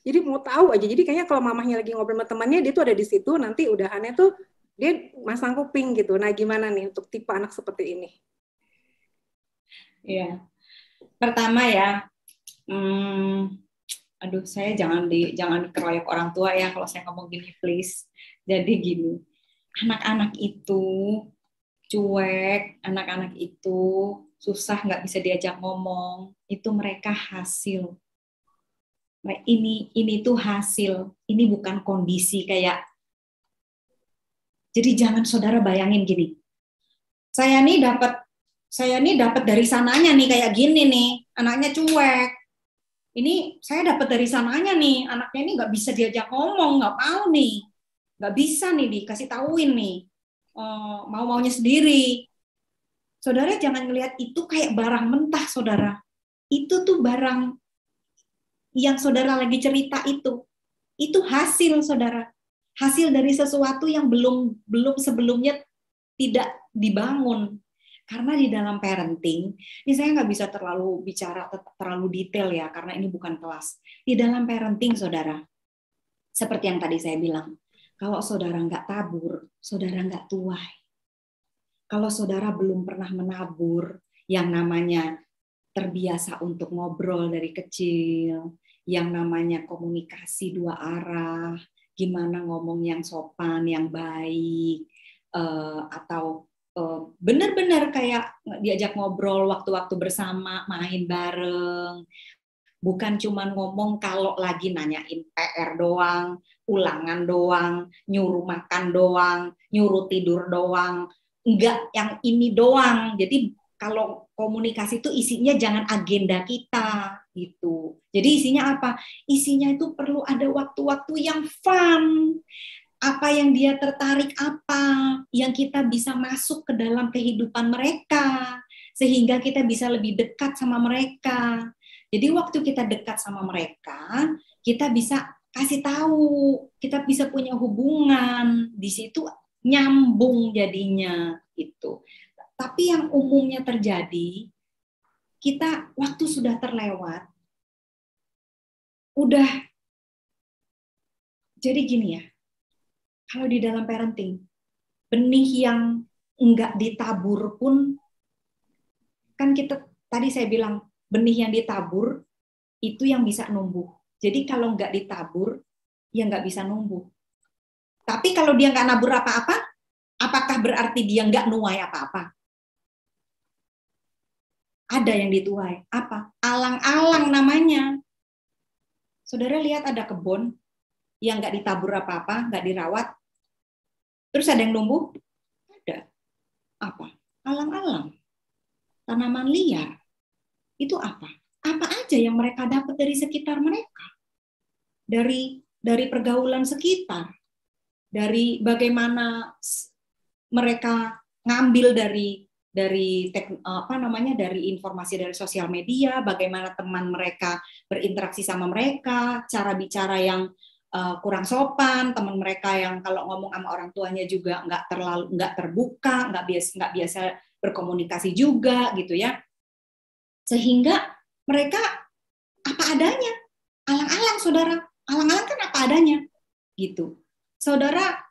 Jadi mau tahu aja. Jadi kayaknya kalau mamahnya lagi ngobrol sama temannya, dia tuh ada di situ, nanti udahannya tuh dia masang kuping gitu. Nah gimana nih untuk tipe anak seperti ini? Iya. Pertama ya, saya jangan dikeroyok orang tua ya kalau saya ngomong gini, please. Jadi gini, anak-anak itu cuek, anak-anak itu susah, nggak bisa diajak ngomong, itu mereka hasil. Ini tuh hasil, ini bukan kondisi kayak. Jadi jangan saudara bayangin gini, saya nih dapat dari sananya nih kayak gini nih, anaknya cuek. Ini saya dapat dari sananya nih, anaknya ini nggak bisa diajak ngomong, nggak mau nih, nggak bisa nih dikasih tahuin nih, mau-maunya sendiri. Saudara jangan ngelihat itu kayak barang mentah, saudara. Itu tuh barang yang saudara lagi cerita itu hasil, saudara, hasil dari sesuatu yang belum sebelumnya tidak dibangun. Karena di dalam parenting, ini saya nggak bisa terlalu bicara terlalu detail ya, karena ini bukan kelas. Di dalam parenting, saudara, seperti yang tadi saya bilang, kalau saudara nggak tabur, saudara nggak tuai. Kalau saudara belum pernah menabur, yang namanya terbiasa untuk ngobrol dari kecil, yang namanya komunikasi dua arah, gimana ngomong yang sopan, yang baik, atau benar-benar kayak diajak ngobrol waktu-waktu bersama, main bareng, bukan cuman ngomong kalau lagi nanyain PR doang, ulangan doang, nyuruh makan doang, nyuruh tidur doang, enggak yang ini doang. Jadi kalau komunikasi itu isinya jangan agenda kita gitu. Jadi isinya apa? Isinya itu perlu ada waktu-waktu yang fun. Apa yang dia tertarik, apa yang kita bisa masuk ke dalam kehidupan mereka, sehingga kita bisa lebih dekat sama mereka. Jadi waktu kita dekat sama mereka, kita bisa kasih tahu, kita bisa punya hubungan, di situ nyambung jadinya gitu. Tapi yang umumnya terjadi, kita waktu sudah terlewat, udah. Jadi gini ya, kalau di dalam parenting, benih yang enggak ditabur pun, kan kita tadi saya bilang benih yang ditabur itu yang bisa numbuh. Jadi kalau enggak ditabur, ya enggak bisa numbuh. Tapi kalau dia enggak nabur apa-apa, apakah berarti dia enggak nuai apa-apa? Ada yang dituai. Apa? Alang-alang namanya. Saudara lihat ada kebun yang enggak ditabur apa-apa, enggak dirawat. Terus ada yang numbuh? Ada. Apa? Alang-alang. Tanaman liar. Itu apa? Apa aja yang mereka dapat dari sekitar mereka? Dari pergaulan sekitar. Dari bagaimana mereka ngambil dari informasi dari sosial media, bagaimana teman mereka berinteraksi sama mereka, cara bicara yang kurang sopan, teman mereka yang kalau ngomong sama orang tuanya juga nggak terbuka, nggak biasa berkomunikasi juga gitu ya, sehingga mereka apa adanya, alang-alang saudara, alang-alang kan apa adanya gitu, saudara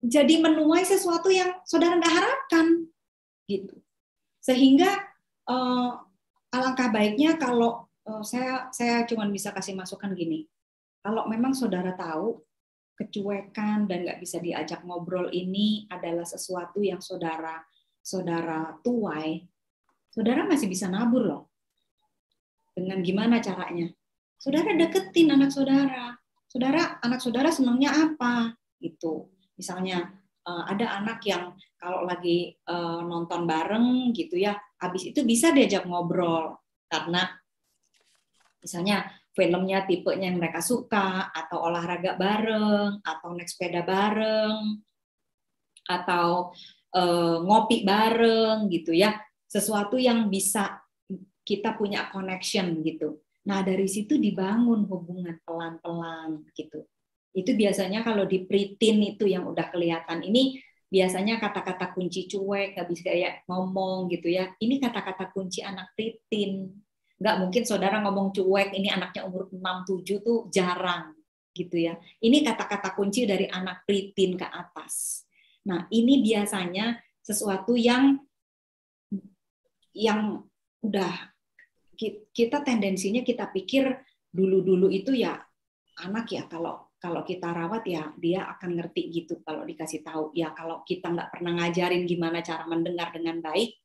jadi menuai sesuatu yang saudara nggak harapkan gitu, sehingga alangkah baiknya kalau saya cuma bisa kasih masukan gini. Kalau memang saudara tahu kecuekan dan nggak bisa diajak ngobrol ini adalah sesuatu yang saudara tuai, saudara masih bisa nabur loh. Dengan gimana caranya? Saudara deketin anak saudara. Anak saudara senangnya apa? Gitu. Misalnya ada anak yang kalau lagi nonton bareng gitu ya, habis itu bisa diajak ngobrol karena misalnya filmnya tipenya yang mereka suka, atau olahraga bareng, atau naik sepeda bareng, atau ngopi bareng gitu ya. Sesuatu yang bisa kita punya connection gitu. Nah, dari situ dibangun hubungan pelan-pelan gitu. Itu biasanya kalau di preteen itu yang udah kelihatan. Ini biasanya kata-kata kunci cuek, nggak bisa kayak ngomong gitu ya. Ini kata-kata kunci anak preteen. Nggak mungkin saudara ngomong cuek, ini anaknya umur 6-7 tuh jarang gitu ya. Ini kata-kata kunci dari anak preteen ke atas. Nah, ini biasanya sesuatu yang udah kita tendensinya kita pikir dulu itu ya anak ya kalau kita rawat ya dia akan ngerti gitu kalau dikasih tahu. Ya kalau kita nggak pernah ngajarin gimana cara mendengar dengan baik,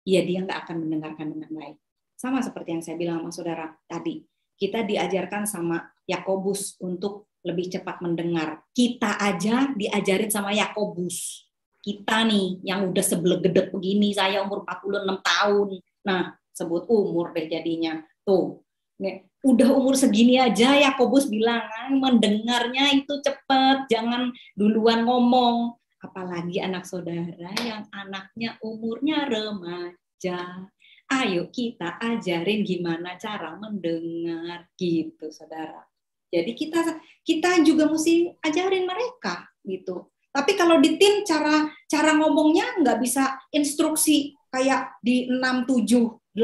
ya dia nggak akan mendengarkan dengan baik. Sama seperti yang saya bilang sama saudara tadi, kita diajarkan sama Yakobus untuk lebih cepat mendengar. Kita aja diajarin sama Yakobus. Kita nih yang udah sebelegedek begini, saya umur 46 tahun. Nah, sebut umur deh jadinya. Tuh, udah umur segini aja Yakobus bilang, mendengarnya itu cepat, jangan duluan ngomong. Apalagi anak saudara yang anaknya umurnya remaja. Ayo kita ajarin gimana cara mendengar gitu, saudara. Jadi kita juga mesti ajarin mereka gitu. Tapi kalau di teen cara ngomongnya nggak bisa instruksi kayak di 6-7-8,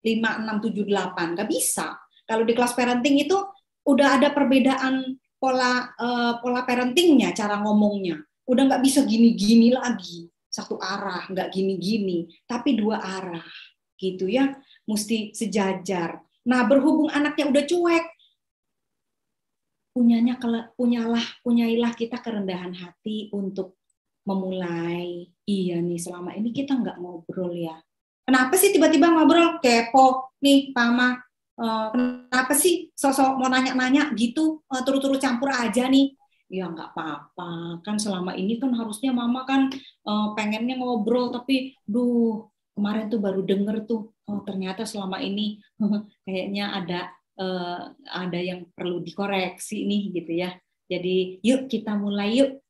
5-6-7-8 nggak bisa. Kalau di kelas parenting itu udah ada perbedaan pola parentingnya, cara ngomongnya. Udah nggak bisa gini-gini lagi. Satu arah, nggak gini-gini, tapi dua arah, gitu ya, mesti sejajar. Nah, berhubung anaknya udah cuek, punyailah kita kerendahan hati untuk memulai. Iya nih, selama ini kita nggak ngobrol ya. Kenapa sih tiba-tiba ngobrol? Kepo nih, Pama. Kenapa sih sosok mau nanya-nanya gitu, turut-turut campur aja nih? Ya nggak apa-apa, kan selama ini kan harusnya mama kan pengennya ngobrol, tapi kemarin tuh baru denger tuh, ternyata selama ini kayaknya ada yang perlu dikoreksi nih gitu ya. Jadi yuk kita mulai yuk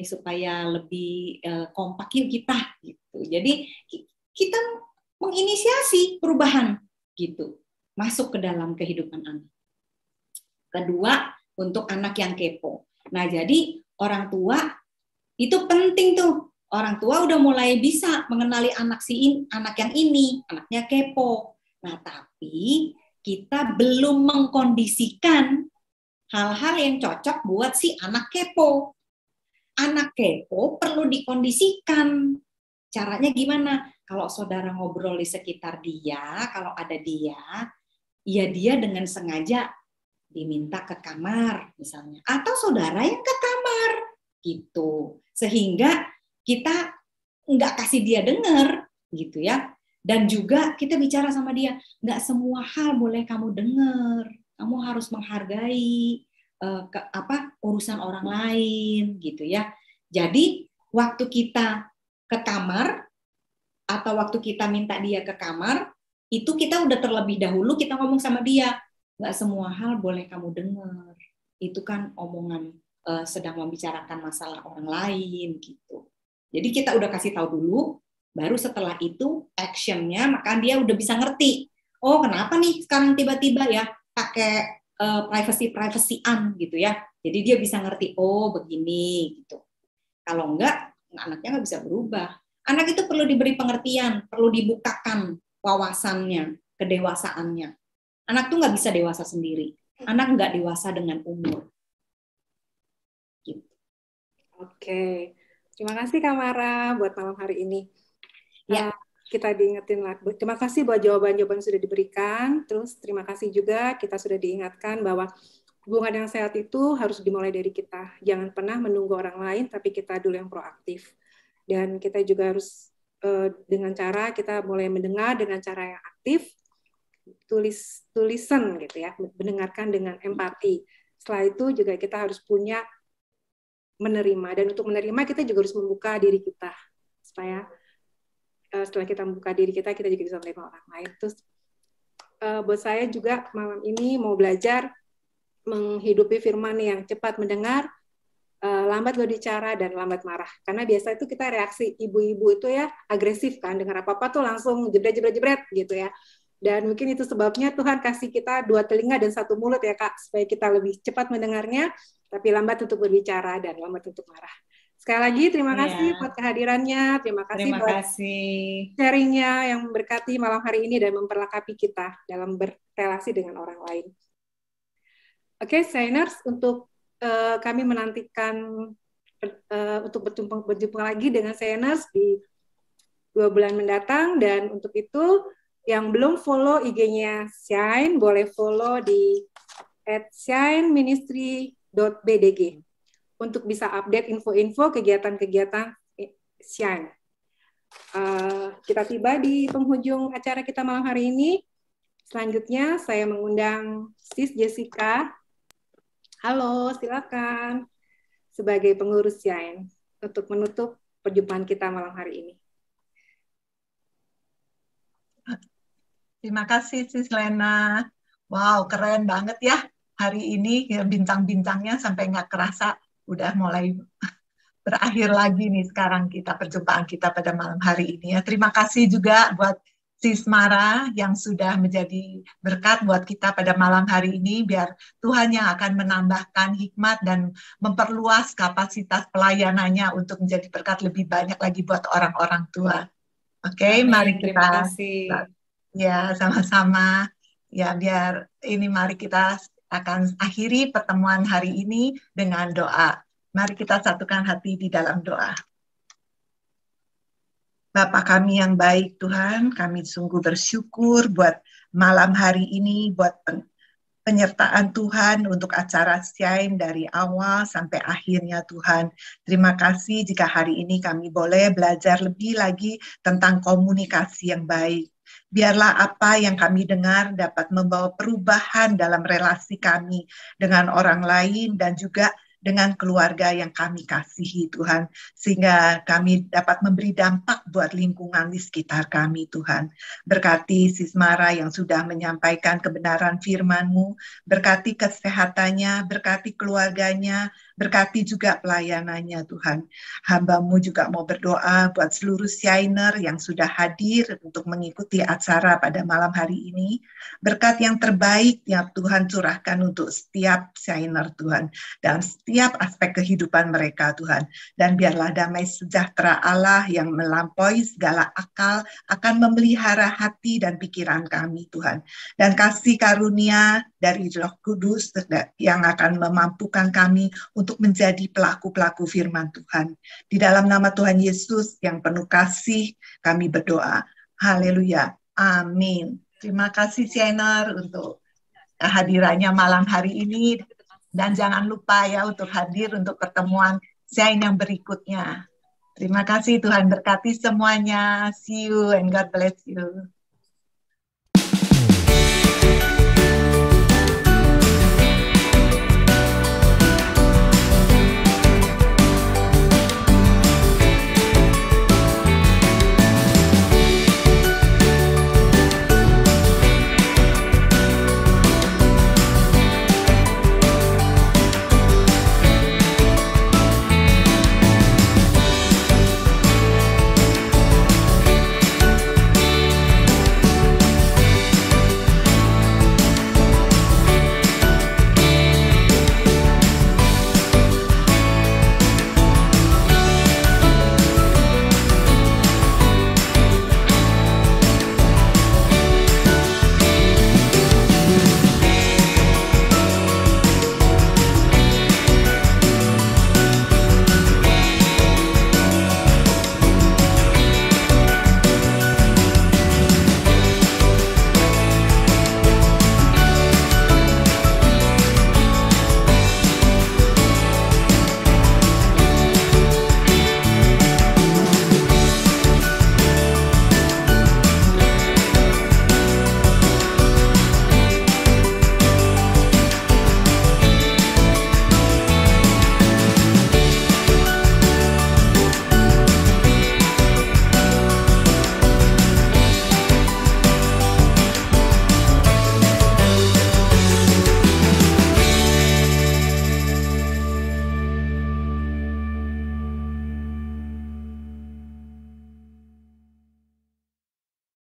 supaya lebih kompak yuk kita gitu. Jadi kita menginisiasi perubahan gitu, masuk ke dalam kehidupan anak. Kedua, untuk anak yang kepo. Nah, jadi orang tua itu penting tuh. Orang tua udah mulai bisa mengenali anak yang ini, anaknya kepo. Nah, tapi kita belum mengkondisikan hal-hal yang cocok buat si anak kepo. Anak kepo perlu dikondisikan. Caranya gimana? Kalau saudara ngobrol di sekitar dia, kalau ada dia, ya dia dengan sengaja diminta ke kamar misalnya. Atau saudara yang ke kamar gitu. Sehingga kita nggak kasih dia dengar gitu ya. Dan juga kita bicara sama dia, nggak semua hal boleh kamu dengar. Kamu harus menghargai urusan orang lain gitu ya. Jadi waktu kita ke kamar atau waktu kita minta dia ke kamar, itu kita udah terlebih dahulu kita ngomong sama dia, nggak semua hal boleh kamu dengar. Itu kan omongan sedang membicarakan masalah orang lain gitu. Jadi kita udah kasih tahu dulu, baru setelah itu actionnya, maka dia udah bisa ngerti. Oh kenapa nih sekarang tiba-tiba ya pakai privacy-an gitu ya. Jadi dia bisa ngerti, oh begini gitu. Kalau enggak, anaknya nggak bisa berubah. Anak itu perlu diberi pengertian, perlu dibukakan wawasannya, kedewasaannya. Anak tuh nggak bisa dewasa sendiri. Anak nggak dewasa dengan umur. Gitu. Oke. Terima kasih Kak Mara buat malam hari ini. Ya. Kita diingetin lah. Terima kasih buat jawaban-jawaban sudah diberikan. Terus terima kasih juga kita sudah diingatkan bahwa hubungan yang sehat itu harus dimulai dari kita. Jangan pernah menunggu orang lain, tapi kita dulu yang proaktif. Dan kita juga harus dengan cara kita mulai mendengar dengan cara yang aktif, tulisan gitu ya, mendengarkan dengan empati. Setelah itu juga kita harus punya menerima. Dan untuk menerima kita juga harus membuka diri kita supaya setelah kita membuka diri kita juga bisa menerima orang lain. Terus buat saya juga malam ini mau belajar menghidupi firman yang cepat mendengar, lambat berbicara, dan lambat marah. Karena biasa itu kita reaksi ibu-ibu itu ya agresif kan, dengar apa-apa tuh langsung jebret gitu ya. Dan mungkin itu sebabnya Tuhan kasih kita 2 telinga dan 1 mulut ya Kak, supaya kita lebih cepat mendengarnya, tapi lambat untuk berbicara dan lambat untuk marah. Sekali lagi terima kasih buat kehadirannya, terima kasih buat sharingnya yang memberkati malam hari ini dan memperlengkapi kita dalam berrelasi dengan orang lain. Oke, Shiners, untuk kami menantikan untuk berjumpa lagi dengan Shiners di 2 bulan mendatang, dan untuk itu yang belum follow IG-nya Shine boleh follow di @shineministry.bdg. Untuk bisa update info-info kegiatan-kegiatan Shine. Kita tiba di penghujung acara kita malam hari ini. Selanjutnya saya mengundang Sis Jessica. Halo, silakan. Sebagai pengurus Shine untuk menutup perjumpaan kita malam hari ini. Terima kasih Sis Lena. Wow, keren banget ya hari ini, bintang-bintangnya sampai nggak kerasa udah mulai berakhir lagi nih sekarang perjumpaan kita pada malam hari ini ya. Terima kasih juga buat Sis Mara yang sudah menjadi berkat buat kita pada malam hari ini, biar Tuhan yang akan menambahkan hikmat dan memperluas kapasitas pelayanannya untuk menjadi berkat lebih banyak lagi buat orang-orang tua. Oke, mari kita. Terima kasih. Ya, sama-sama. Ya, mari kita akan akhiri pertemuan hari ini dengan doa. Mari kita satukan hati di dalam doa. Bapa kami yang baik Tuhan, kami sungguh bersyukur buat malam hari ini, buat penyertaan Tuhan untuk acara Shine dari awal sampai akhirnya Tuhan. Terima kasih jika hari ini kami boleh belajar lebih lagi tentang komunikasi yang baik. Biarlah apa yang kami dengar dapat membawa perubahan dalam relasi kami dengan orang lain dan juga dengan keluarga yang kami kasihi Tuhan. Sehingga kami dapat memberi dampak buat lingkungan di sekitar kami Tuhan. Berkati Sis Mara yang sudah menyampaikan kebenaran firman-Mu. Berkati kesehatannya, berkati keluarganya, berkati juga pelayanannya Tuhan. Hamba-Mu juga mau berdoa buat seluruh Shiner yang sudah hadir untuk mengikuti acara pada malam hari ini. Berkat yang terbaik yang Tuhan curahkan untuk setiap Shiner Tuhan. Dan setiap aspek kehidupan mereka, Tuhan. Dan biarlah damai sejahtera Allah yang melampaui segala akal akan memelihara hati dan pikiran kami, Tuhan. Dan kasih karunia dari Roh Kudus yang akan memampukan kami untuk menjadi pelaku-pelaku firman Tuhan. Di dalam nama Tuhan Yesus yang penuh kasih, kami berdoa. Haleluya. Amin. Terima kasih Shainer untuk hadirannya malam hari ini. Dan jangan lupa ya untuk hadir untuk pertemuan Shine yang berikutnya. Terima kasih, Tuhan berkati semuanya. See you and God bless you.